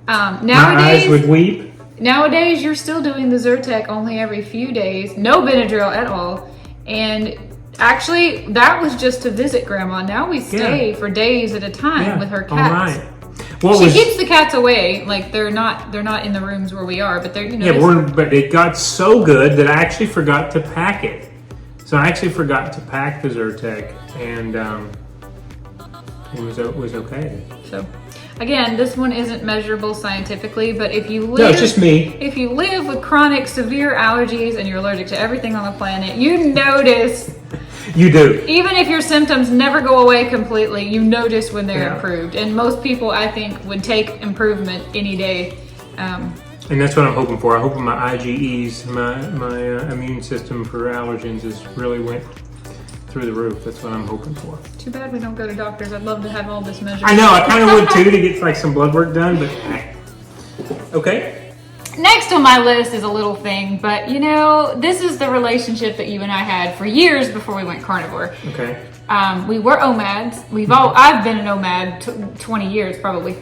Nowadays, my eyes would weep. Nowadays, you're still doing the Zyrtec only every few days, no Benadryl at all. And actually, that was just to visit Grandma. Now we stay for days at a time with her cats. She keeps the cats away, like they're not in the rooms where we are, but they're but it got so good that I actually forgot to pack it. So I actually forgot to pack the Zyrtec, and it was okay. So. Again, this one isn't measurable scientifically, but if you live, No, it's just me. If you live with chronic severe allergies and you're allergic to everything on the planet, you notice. You do. Even if your symptoms never go away completely, you notice when they're Yeah. improved. And most people, I think, would take improvement any day. And that's what I'm hoping for. I'm hoping my IgEs, my immune system for allergens, really went through the roof. That's what I'm hoping for. Too bad we don't go to doctors. I'd love to have all this measured. I know. I kind of would too, to get like some blood work done, but okay. Next on my list is a little thing, but you know, this is the relationship that you and I had for years before we went carnivore. Okay. We were OMADs. I've been an OMAD 20 years probably.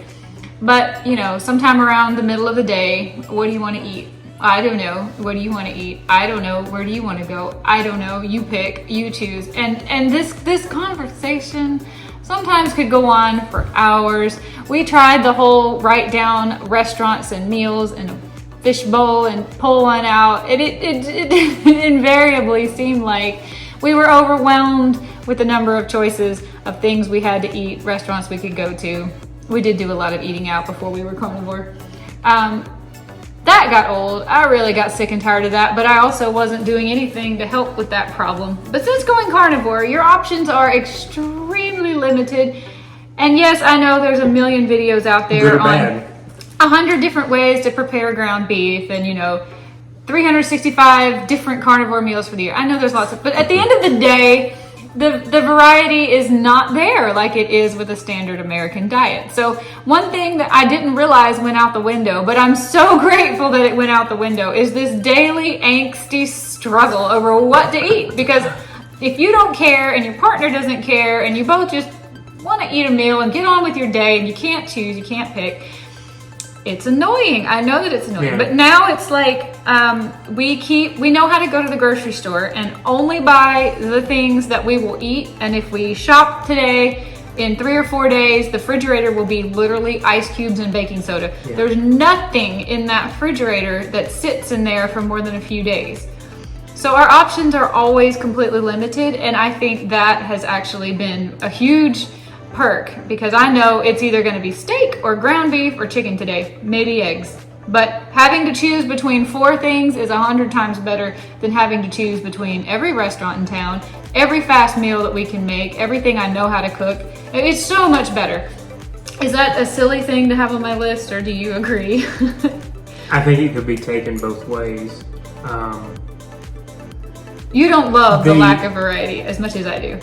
But, you know, sometime around the middle of the day, what do you want to eat? I don't know. What do you want to eat? I don't know. Where do you want to go? I don't know. You pick, you choose. And this conversation sometimes could go on for hours. We tried the whole write down restaurants and meals and a fishbowl and pull one out. It invariably seemed like we were overwhelmed with the number of choices of things we had to eat, restaurants we could go to. We did do a lot of eating out before we were carnivore. That got old. I really got sick and tired of that, but I also wasn't doing anything to help with that problem. But since going carnivore, your options are extremely limited. And yes, I know there's a million videos out there on 100 different ways to prepare ground beef and, you know, 365 different carnivore meals for the year. I know there's lots of, but at the end of the day, the variety is not there like it is with a standard American diet. So one thing that I didn't realize went out the window, but I'm so grateful that it went out the window, is this daily angsty struggle over what to eat. Because if you don't care and your partner doesn't care and you both just want to eat a meal and get on with your day and you can't choose, you can't pick, it's annoying. I know that it's annoying, Yeah. but now it's like we know how to go to the grocery store and only buy the things that we will eat. And if we shop today, in 3 or 4 days, the refrigerator will be literally ice cubes and baking soda. Yeah. There's nothing in that refrigerator that sits in there for more than a few days. So our options are always completely limited, and I think that has actually been a huge perk, because I know it's either going to be steak or ground beef or chicken today, maybe eggs. But having to choose between 4 things is 100 times better than having to choose between every restaurant in town, every fast meal that we can make, everything I know how to cook. It's so much better. Is that a silly thing to have on my list, or do you agree? I think it could be taken both ways. You don't love the lack of variety as much as I do.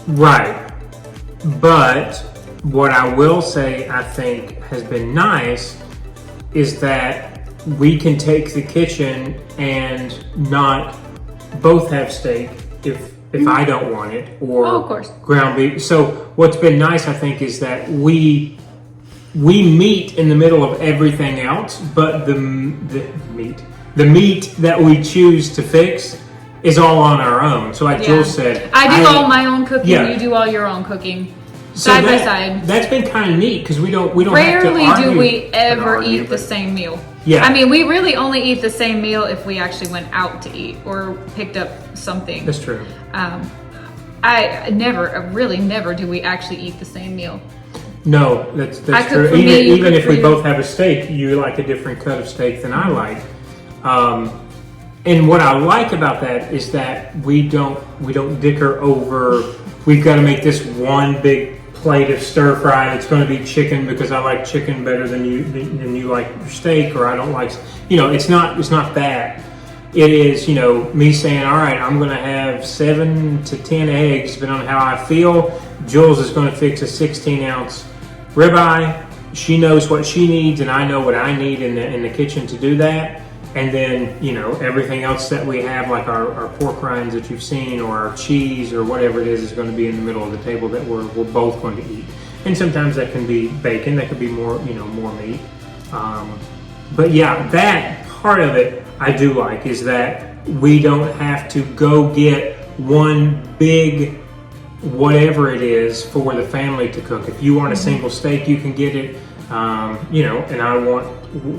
Right. But what I will say I think has been nice is that we can take the kitchen and not both have steak if I don't want it, or Oh, of course. ground beef. So what's been nice, I think, is that we meet in the middle of everything else, but the meat that we choose to fix is all on our own. So like Jill said, I do all my own cooking, Yeah. you do all your own cooking. so Side by side. That's been kind of neat, because we don't Rarely have to do argue, we ever argue, eat the but- same meal. Yeah. I mean, we really only eat the same meal if we actually went out to eat or picked up something. That's true. Really never do we actually eat the same meal. No, that's I true. cook for me, you Even cook if for we you. both have a steak, you like a different cut of steak than I like. And what I like about that is that we don't dicker over, we've got to make this one big plate of stir fry and it's going to be chicken because I like chicken better than you like your steak, or I don't like, it's not that. It is, me saying, all right, I'm going to have 7 to 10 eggs, depending on how I feel. Jules is going to fix a 16-ounce ribeye. She knows what she needs, and I know what I need in the kitchen to do that. And then, everything else that we have, like our pork rinds that you've seen, or our cheese, or whatever it is going to be in the middle of the table that we're both going to eat. And sometimes that can be bacon, that could be more, more meat. But yeah, that part of it I do like, is that we don't have to go get one big whatever it is for the family to cook. If you want a single steak, you can get it, and I want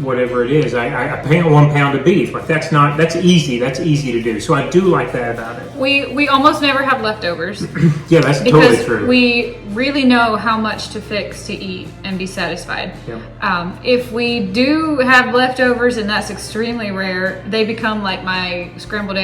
whatever it is. I pay 1 pound of beef. Like that's easy to do. So I do like that about it. We almost never have leftovers. Yeah, that's totally Because true. we really know how much to fix to eat and be satisfied. Yep. If we do have leftovers, and that's extremely rare, they become like my scrambled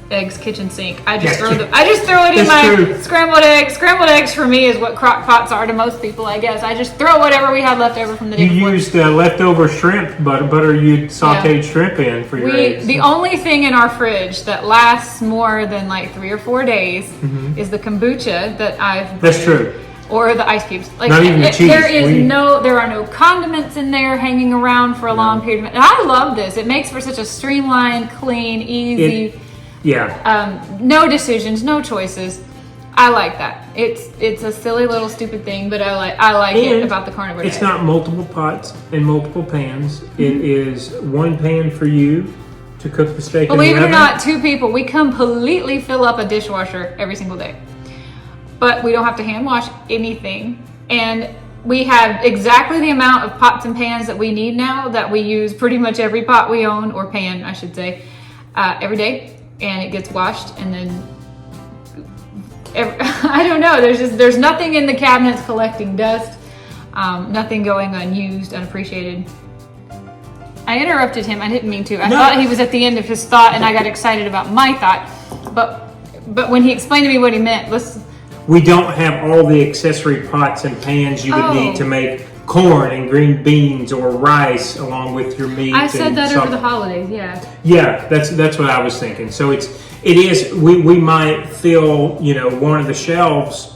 eggs kitchen sink. I just throw it in my scrambled eggs. Scrambled eggs for me is what crock pots are to most people, I guess. I just throw whatever we had left over from the day before. You used leftover shrimp butter. You sauteed shrimp in for your eggs. The only thing in our fridge that lasts more than like 3 or 4 days is the kombucha that I've brewed. That's true. Or the ice cubes. Like, not even the cheese. There are no condiments in there hanging around for a long period of time. And I love this. It makes for such a streamlined, clean, easy. No decisions, no choices. I like that. It's a silly little stupid thing, but I like it about the carnivore diet. It's not multiple pots and multiple pans. It is one pan for you to cook the steak. Believe it or not, 2 people. We completely fill up a dishwasher every single day. But we don't have to hand wash anything. And we have exactly the amount of pots and pans that we need now, that we use pretty much every pot we own, or pan, I should say, every day. And it gets washed, and then I don't know. There's nothing in the cabinets collecting dust. Nothing going unused, unappreciated. I interrupted him. I didn't mean to. I thought he was at the end of his thought, and I got excited about my thought. But when he explained to me what he meant, we don't have all the accessory pots and pans you would need to make corn and green beans or rice along with your meat. I said that over the holidays, Yeah, that's what I was thinking. So it is, we might fill, one of the shelves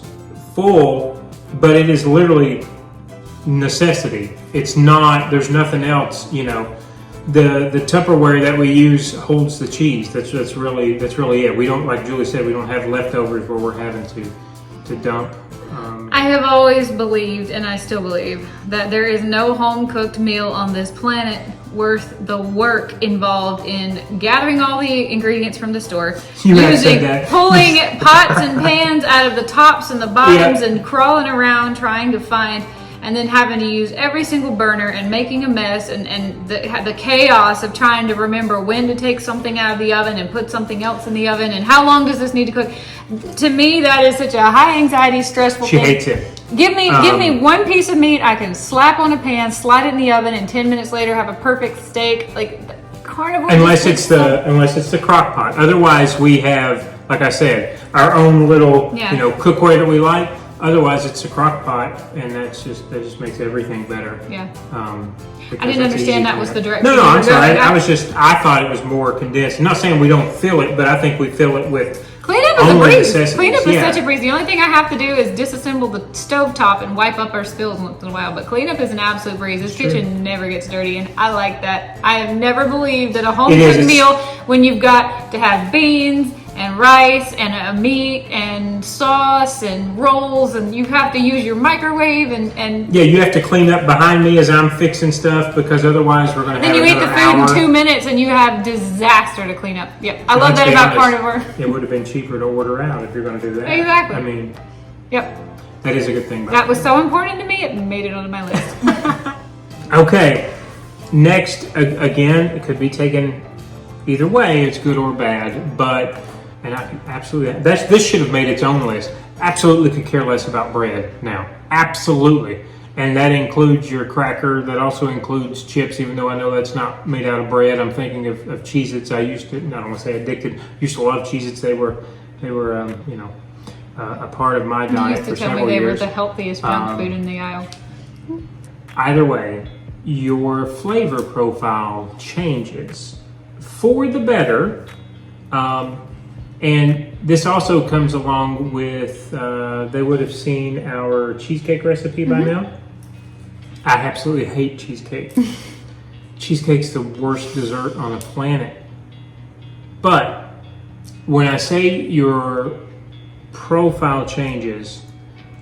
full, but it is literally necessity. It's not, there's nothing else, The Tupperware that we use holds the cheese. That's really it. We don't, like Julie said, we don't have leftovers where we're having to dump. I have always believed, and I still believe, that there is no home-cooked meal on this planet worth the work involved in gathering all the ingredients from the store, pulling pots and pans out of the tops and the bottoms, and crawling around trying to find, and then having to use every single burner and making a mess, and the chaos of trying to remember when to take something out of the oven and put something else in the oven, and how long does this need to cook. To me, that is such a high anxiety, stressful thing. She hates it. Give me one piece of meat I can slap on a pan, slide it in the oven, and 10 minutes later have a perfect steak. Like, carnivore. Unless it's the crock pot. Otherwise, we have, like I said, our own little cookware that we like. Otherwise, it's a crock pot, and that just makes everything better. Yeah. I didn't understand that was the direction. No, I'm sorry. I thought it was more condensed. I'm not saying we don't fill it, but I think we fill it with cleanup is a breeze. Cleanup is such a breeze. The only thing I have to do is disassemble the stovetop and wipe up our spills once in a while. But cleanup is an absolute breeze. This kitchen never gets dirty, and I like that. I have never believed that a home-cooked meal, when you've got to have beans and rice and a meat and sauce and rolls, and you have to use your microwave and you have to clean up behind me as I'm fixing stuff, because otherwise we're going to have then you eat the hour. food in 2 minutes and you have disaster to clean up. Yep, I love that about carnivore. It would have been cheaper to order out if you're going to do that. Exactly. I mean, yep, that is a good thing. That was so important to me, it made it onto my list. Okay, next, again, it could be taken either way. It's good or bad, but. And I absolutely, this should have made its own list. Absolutely could care less about bread now. Absolutely. And that includes your cracker. That also includes chips, even though I know that's not made out of bread. I'm thinking of Cheez-Its. I used to, I don't want to say addicted, used to love Cheez-Its. They were a part of my diet for several years. You used to tell me they were the healthiest junk food in the aisle. Either way, your flavor profile changes for the better. And this also comes along with, they would have seen our cheesecake recipe by now. I absolutely hate cheesecake. Cheesecake's the worst dessert on the planet. But when I say your profile changes,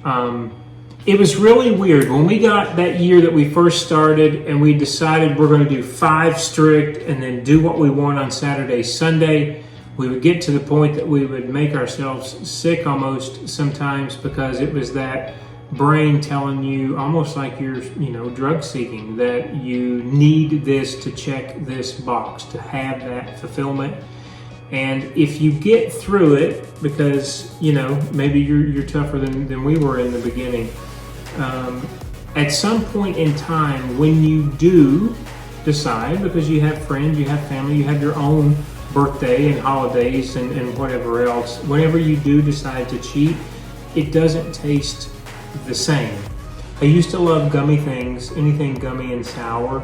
it was really weird. When we got that year that we first started and we decided we're going to do 5 strict and then do what we want on Saturday, Sunday, we would get to the point that we would make ourselves sick almost sometimes, because it was that brain telling you, almost like you're, drug seeking, that you need this to check this box, to have that fulfillment. And if you get through it, because maybe you're tougher than we were in the beginning, at some point in time when you do decide, because you have friends, you have family, you have your own birthday and holidays and whatever else, whenever you do decide to cheat, it doesn't taste the same. I used to love gummy things, anything gummy and sour.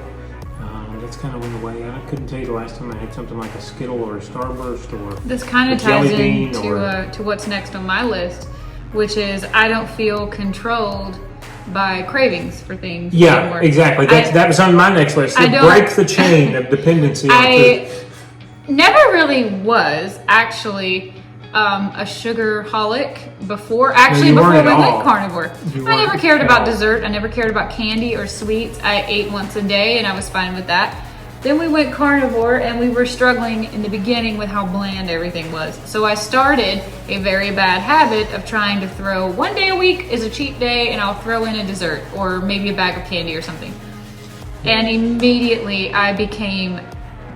That's kind of went away. I couldn't tell you the last time I had something like a Skittle or a Starburst or this kind of ties into what's next on my list, which is I don't feel controlled by cravings for things. Yeah, anymore. Exactly. That was on my next list. Break the chain of dependency. I never really was actually a sugarholic before we went carnivore. I never cared about dessert. I never cared about candy or sweets. I ate once a day and I was fine with that. Then we went carnivore and we were struggling in the beginning with how bland everything was. So I started a very bad habit of trying to throw one day a week is a cheat day and I'll throw in a dessert or maybe a bag of candy or something. And immediately I became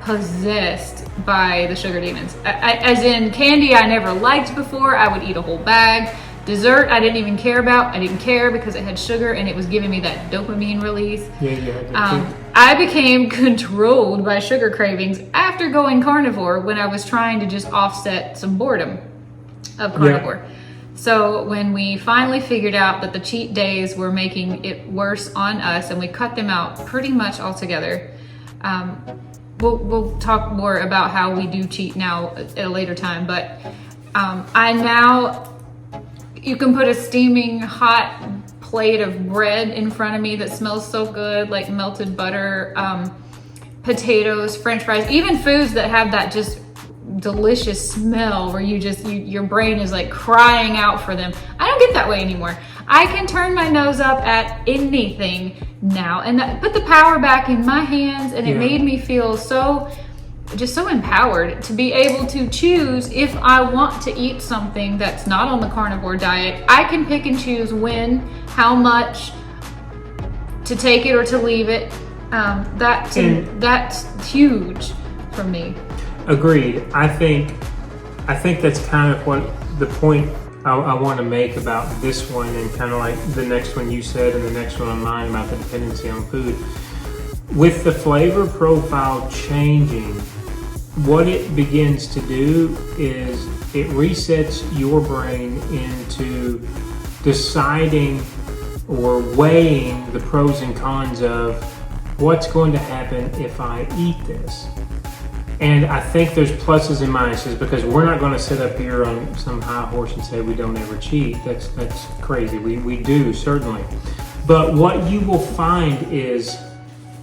possessed by the sugar demons. As in candy I never liked before, I would eat a whole bag. Dessert I didn't even care about. I didn't care because it had sugar and it was giving me that dopamine release. I became controlled by sugar cravings after going carnivore when I was trying to just offset some boredom of carnivore. Yeah. So when we finally figured out that the cheat days were making it worse on us and we cut them out pretty much altogether, we'll talk more about how we do cheat now at a later time, but you can put a steaming hot plate of bread in front of me that smells so good, like melted butter, potatoes, french fries, even foods that have that just delicious smell where your brain is like crying out for them. I don't get that way anymore. I can turn my nose up at anything now and that put the power back in my hands, and it made me feel so empowered to be able to choose if I want to eat something that's not on the carnivore diet. I can pick and choose when, how much to take it or to leave it. That's huge for me. Agreed. I think that's kind of what the point I want to make about this one, and kind of like the next one you said and the next one on mine about the dependency on food. With the flavor profile changing, what it begins to do is it resets your brain into deciding or weighing the pros and cons of what's going to happen if I eat this. And I think there's pluses and minuses, because we're not going to sit up here on some high horse and say we don't ever cheat. That's crazy. We do, certainly. But what you will find is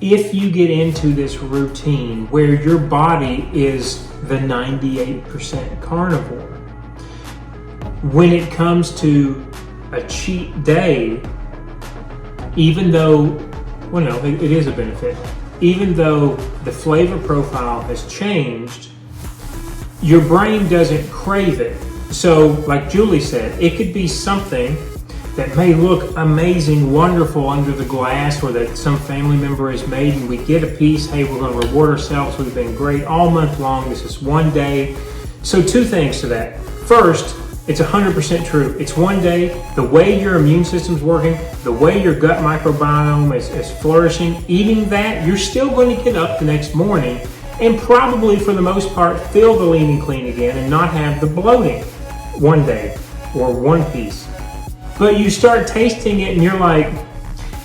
if you get into this routine where your body is the 98% carnivore, when it comes to a cheat day, even though, it is a benefit. Even though the flavor profile has changed, your brain doesn't crave it. So, like Julie said, it could be something that may look amazing, wonderful under the glass, or that some family member has made, and we get a piece. Hey, we're going to reward ourselves. We've been great all month long. This is one day. So, two things to that. First, it's 100% true. It's one day. The way your immune system's working, the way your gut microbiome is flourishing, eating that, you're still going to get up the next morning and probably, for the most part, feel the lean and clean again and not have the bloating one day or one piece. But you start tasting it and you're like,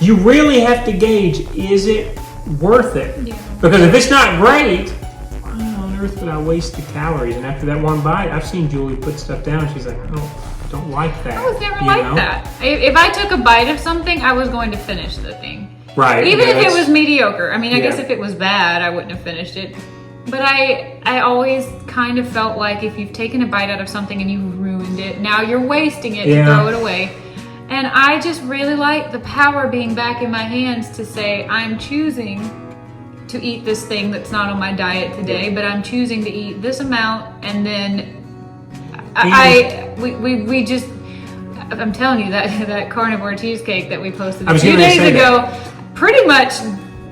you really have to gauge, is it worth it? Yeah. Because if it's not great, earth would I waste the calories? And after that one bite, I've seen Julie put stuff down. She's like, I don't like that. I was never like that. If I took a bite of something, I was going to finish the thing. Right. Even if it was mediocre. I mean, I guess if it was bad, I wouldn't have finished it. But I always kind of felt like if you've taken a bite out of something and you've ruined it, now you're wasting it to throw it away. And I just really like the power being back in my hands to say, I'm choosing to eat this thing that's not on my diet today, but I'm choosing to eat this amount, and then we just, I'm telling you that carnivore cheesecake that we posted a few days ago pretty much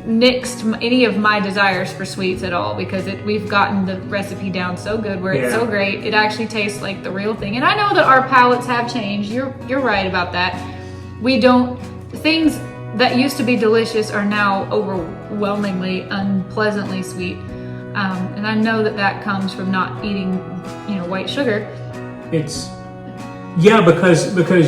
nixed any of my desires for sweets at all, because we've gotten the recipe down so good where it's so great. It actually tastes like the real thing. And I know that our palates have changed. You're right about that. Things that used to be delicious are now overwhelmingly unpleasantly sweet. And I know that comes from not eating, white sugar. Because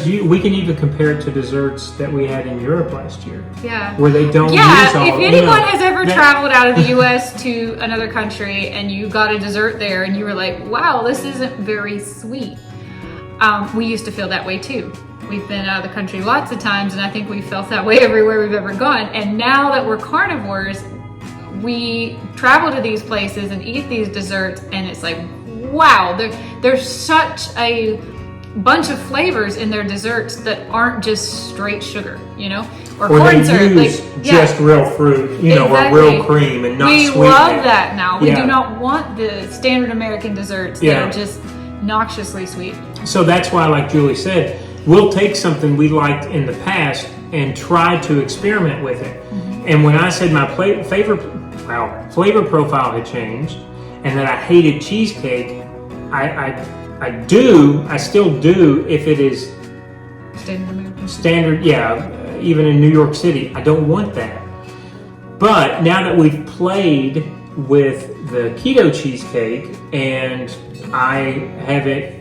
we can even compare it to desserts that we had in Europe last year. Yeah. Where they don't use all. If anyone has ever traveled out of the U.S. to another country and you got a dessert there and you were like, wow, this isn't very sweet. We used to feel that way too. We've been out of the country lots of times, and I think we felt that way everywhere we've ever gone. And now that we're carnivores, we travel to these places and eat these desserts, and it's like, wow, there's such a bunch of flavors in their desserts that aren't just straight sugar, or corn syrup. Just real fruit, or real cream, and not sweetener. We love that now. We do not want the standard American desserts that are just noxiously sweet. So that's why, like Julie said, we'll take something we liked in the past and try to experiment with it. Mm-hmm. And when I said my flavor profile had changed and that I hated cheesecake, I still do if it is standard, even in New York City. I don't want that. But now that we've played with the keto cheesecake and I have it,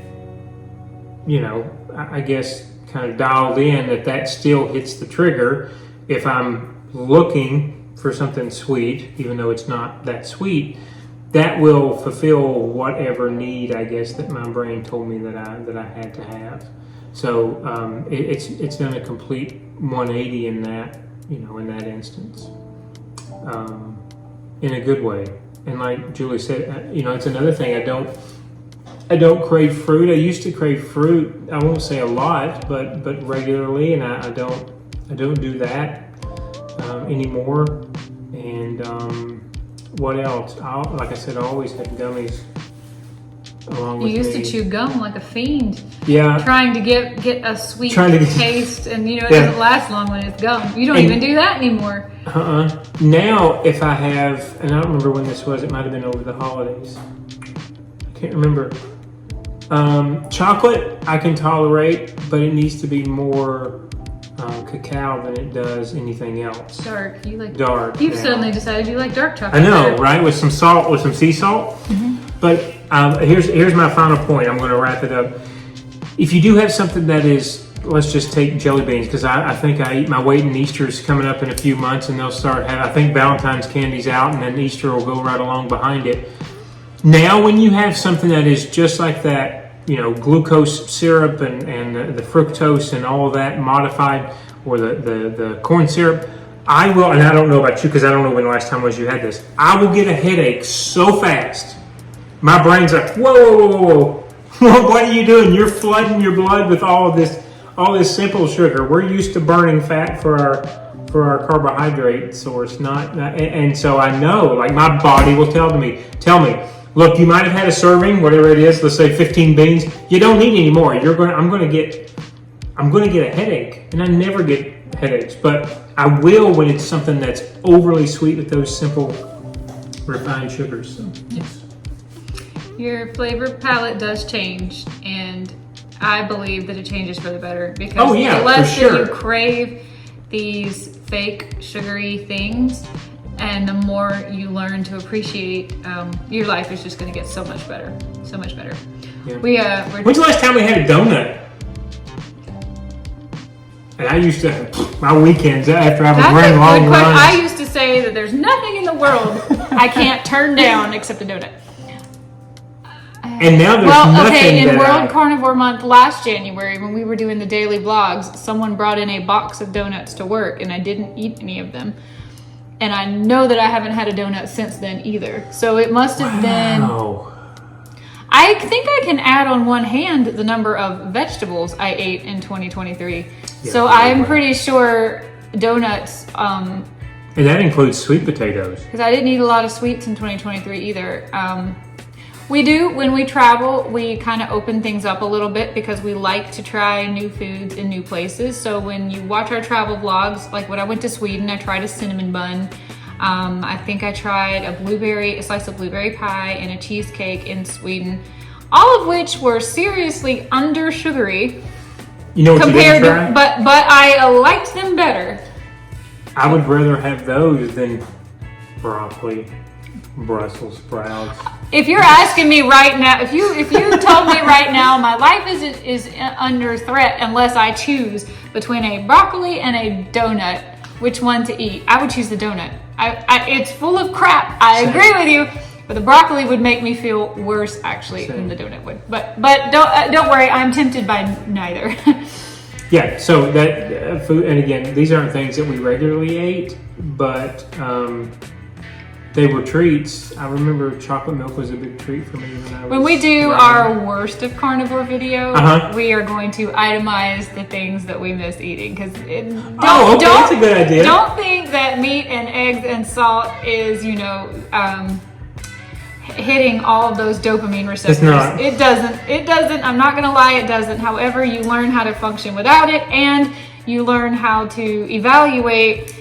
I guess kind of dialed in that still hits the trigger if I'm looking for something sweet, even though it's not that sweet. That will fulfill whatever need, I guess, that my brain told me that I had to have. So it's done a complete 180 in that, in that instance, in a good way. And like Julie said, it's another thing. I don't crave fruit. I used to crave fruit. I won't say a lot, but regularly, and I don't do that anymore. And what else? Like I said, I always had gummies along with me. You used to chew gum like a fiend. Yeah. Trying to get a sweet taste, and it doesn't last long when it's gum. You don't even do that anymore. Now, if I have, and I don't remember when this was, it might have been over the holidays. I can't remember. Chocolate I can tolerate, but it needs to be more cacao than it does anything else. Dark. You like dark. You've suddenly decided you like dark chocolate. I know, right? With some salt, with some sea salt. Mm-hmm. But here's my final point. I'm going to wrap it up. If you do have something that is, let's just take jelly beans, because I think I eat my weight, and Easter's coming up in a few months, and they'll start having, I think Valentine's candy's out, and then Easter will go right along behind it. Now, when you have something that is just like that, glucose syrup and the fructose and all of that modified, or the corn syrup, I will, and I don't know about you because I don't know when the last time was you had this, I will get a headache so fast. My brain's like, whoa. What are you doing? You're flooding your blood with all this simple sugar. We're used to burning fat for our carbohydrate source, and so I know, like, my body will tell me, look, you might have had a serving, whatever it is, let's say 15 beans. You don't need any more. I'm going to get a headache, and I never get headaches, but I will when it's something that's overly sweet with those simple refined sugars. So, yes. Your flavor palette does change, and I believe that it changes for the better, because the less that you crave these fake sugary things, and the more you learn to appreciate, your life is just going to get so much better. Yeah. When's the last time we had a donut? And I used to, my weekends after I was running long runs. I used to say that there's nothing in the world I can't turn down except a donut. And now there's nothing in World Carnivore Month last January, when we were doing the daily vlogs, someone brought in a box of donuts to work, and I didn't eat any of them. And I know that I haven't had a donut since then either. So it must have been... I think I can add on one hand the number of vegetables I ate in 2023. Yeah, so I'm pretty sure donuts... and that includes sweet potatoes. Because I didn't eat a lot of sweets in 2023 either. We do, when we travel, we kind of open things up a little bit because we like to try new foods in new places. So when you watch our travel vlogs, like when I went to Sweden, I tried a cinnamon bun. I think I tried a slice of blueberry pie and a cheesecake in Sweden, all of which were seriously under sugary. You know what compared you didn't try? But I liked them better. I would rather have those than broccoli, Brussels sprouts. If you're asking me right now, if you told me right now my life is under threat unless I choose between a broccoli and a donut, which one to eat, I would choose the donut. It's full of crap. I agree with you, but the broccoli would make me feel worse actually than the donut would. But don't worry, I'm tempted by neither. Yeah, so that food, and again, these aren't things that we regularly ate, but they were treats. I remember chocolate milk was a big treat for me when we do our worst of carnivore video. We are going to itemize the things that we miss eating, because that's a good idea. Don't think that meat and eggs and salt is hitting all of those dopamine receptors. It's not. It doesn't. I'm not gonna lie, it doesn't. However, you learn how to function without it, and you learn how to evaluate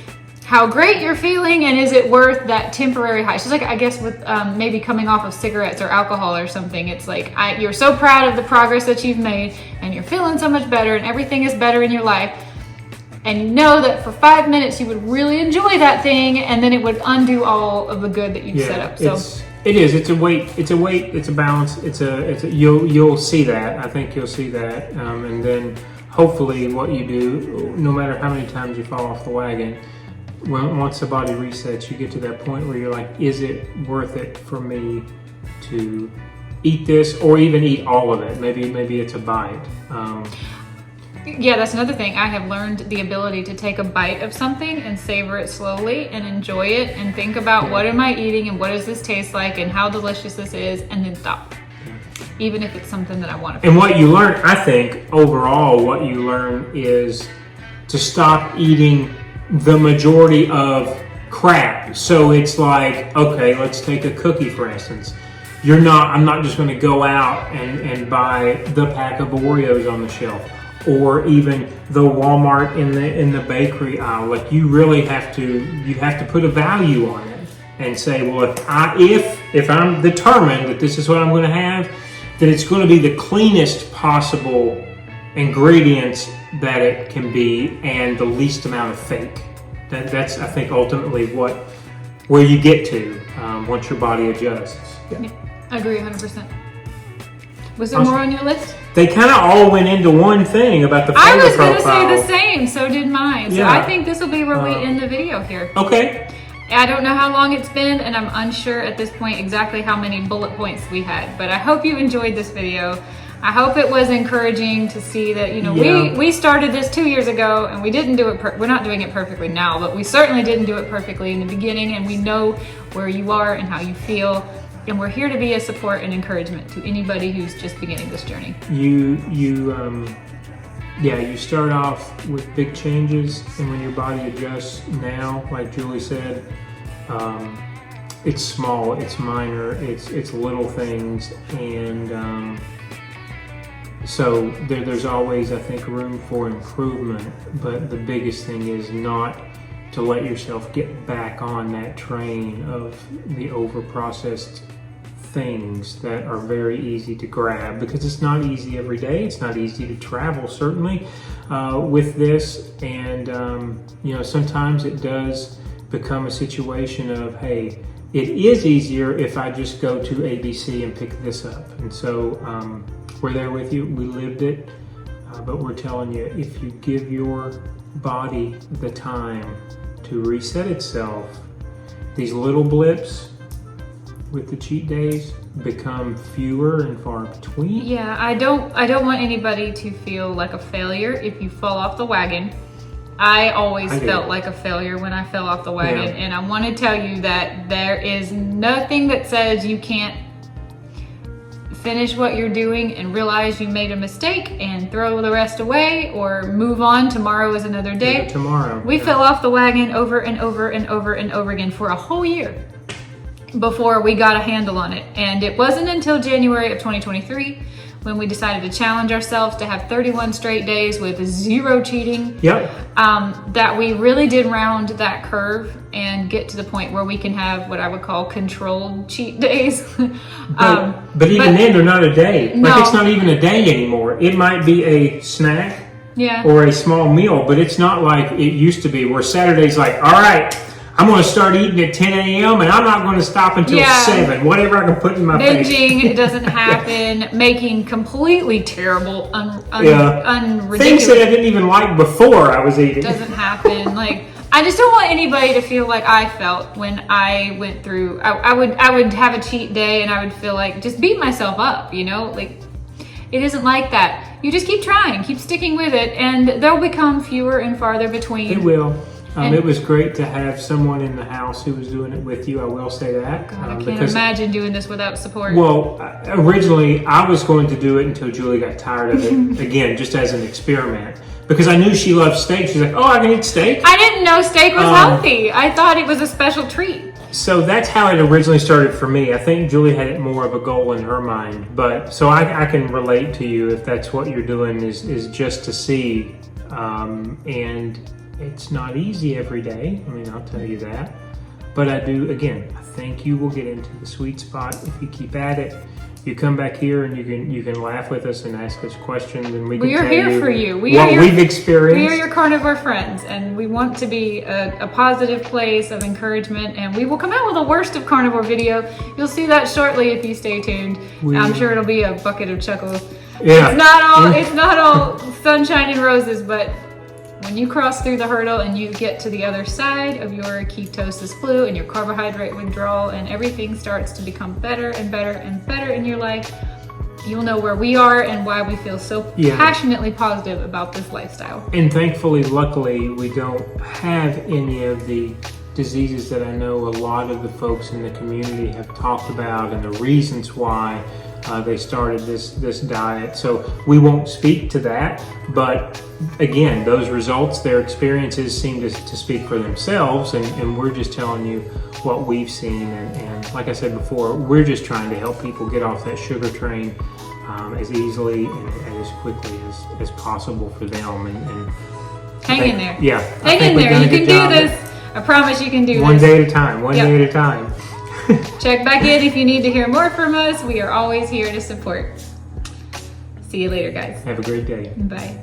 how great you're feeling and is it worth that temporary high. It's just like, I guess with maybe coming off of cigarettes or alcohol or something, it's like you're so proud of the progress that you've made and you're feeling so much better and everything is better in your life, and you know that for 5 minutes you would really enjoy that thing, and then it would undo all of the good that you've set up. So it's a weight, it's a balance, you'll see that. I think you'll see that, and then hopefully what you do, no matter how many times you fall off the wagon, once the body resets, you get to that point where you're like, is it worth it for me to eat this, or even eat all of it? Maybe it's a bite. Yeah, that's another thing. I have learned the ability to take a bite of something and savor it slowly and enjoy it and think about what am I eating and what does this taste like and how delicious this is, and then stop. Even if it's something that I want to. And what you learn, I think, overall, what you learn is to stop eating the majority of crap. So it's like, okay, let's take a cookie for instance. I'm not just going to go out and buy the pack of Oreos on the shelf, or even the Walmart in the bakery aisle. Like, you really have to put a value on it and say, well, if I'm determined that this is what I'm going to have, then it's going to be the cleanest possible ingredients that it can be and the least amount of fake. That's, I think, ultimately where you get to once your body adjusts. Yeah, I agree 100%. Was there more on your list? They kind of all went into one thing about the flavor profile. I was going to say the same, so did mine. So I think this will be where we end the video here. Okay. I don't know how long it's been, and I'm unsure at this point exactly how many bullet points we had, but I hope you enjoyed this video. I hope it was encouraging to see that, we started this 2 years ago, and we didn't do it, we're not doing it perfectly now, but we certainly didn't do it perfectly in the beginning, and we know where you are and how you feel. And we're here to be a support and encouragement to anybody who's just beginning this journey. You start off with big changes, and when your body adjusts now, like Julie said, it's small, it's minor, it's little things, and so there's always, I think, room for improvement. But the biggest thing is not to let yourself get back on that train of the over-processed things that are very easy to grab, because it's not easy every day. It's not easy to travel, certainly, with this, and sometimes it does become a situation of, hey, it is easier if I just go to ABC and pick this up. And so we're there with you. We lived it, but we're telling you, if you give your body the time to reset itself, these little blips with the cheat days become fewer and far between. Yeah, I don't want anybody to feel like a failure if you fall off the wagon. I always felt like a failure when I fell off the wagon, and I want to tell you that there is nothing that says you can't finish what you're doing and realize you made a mistake and throw the rest away or move on. Tomorrow is another day. Tomorrow. We fell off the wagon over and over and over and over again for a whole year. before we got a handle on it. And it wasn't until January of 2023 when we decided to challenge ourselves to have 31 straight days with 0 cheating. Yep. That we really did round that curve and get to the point where we can have what I would call controlled cheat days. But even then, they're not a day. No. Like, it's not even a day anymore. It might be a snack Yeah. or a small meal, but it's not like it used to be where Saturday's like, all right, I'm going to start eating at 10 a.m. and I'm not going to stop until 7. Whatever I can put in my face. Binging doesn't happen. Making completely terrible, unridiculous. Things that I didn't even like before I was eating. Doesn't happen. Like, I just don't want anybody to feel like I felt when I went through. I would have a cheat day and I would feel like just beat myself up. You know, like it isn't like that. You just keep trying, keep sticking with it, and they'll become fewer and farther between. It will. It was great to have someone in the house who was doing it with you. I will say that. God, I can't imagine doing this without support. Well, originally I was going to do it until Julie got tired of it. Again, just as an experiment. Because I knew she loved steak. She's like, oh, I can eat steak? I didn't know steak was healthy. I thought it was a special treat. So that's how it originally started for me. I think Julie had it more of a goal in her mind. But so I can relate to you if that's what you're doing is just to see. And it's not easy every day. I mean, I'll tell you that. But I think you will get into the sweet spot if you keep at it. You come back here and you can laugh with us and ask us questions, and we are here for you. We've experienced. We are your carnivore friends, and we want to be a positive place of encouragement. And we will come out with a worst of carnivore video. You'll see that shortly if you stay tuned. I'm sure it'll be a bucket of chuckles. Yeah. It's not all sunshine and roses, but when you cross through the hurdle and you get to the other side of your ketosis flu and your carbohydrate withdrawal and everything starts to become better and better and better in your life, you'll know where we are and why we feel so passionately positive about this lifestyle. And thankfully, luckily, we don't have any of the diseases that I know a lot of the folks in the community have talked about and the reasons why they started this diet. So we won't speak to that, but again, those results, their experiences seem to speak for themselves, and we're just telling you what we've seen. And like I said before, we're just trying to help people get off that sugar train as easily and as quickly as possible for them. And hang in there. Yeah. Hang in there. You can do this. I promise you can do this. One day at a time. One day at a time. Check back in if you need to hear more from us. We are always here to support. See you later, guys. Have a great day. Bye.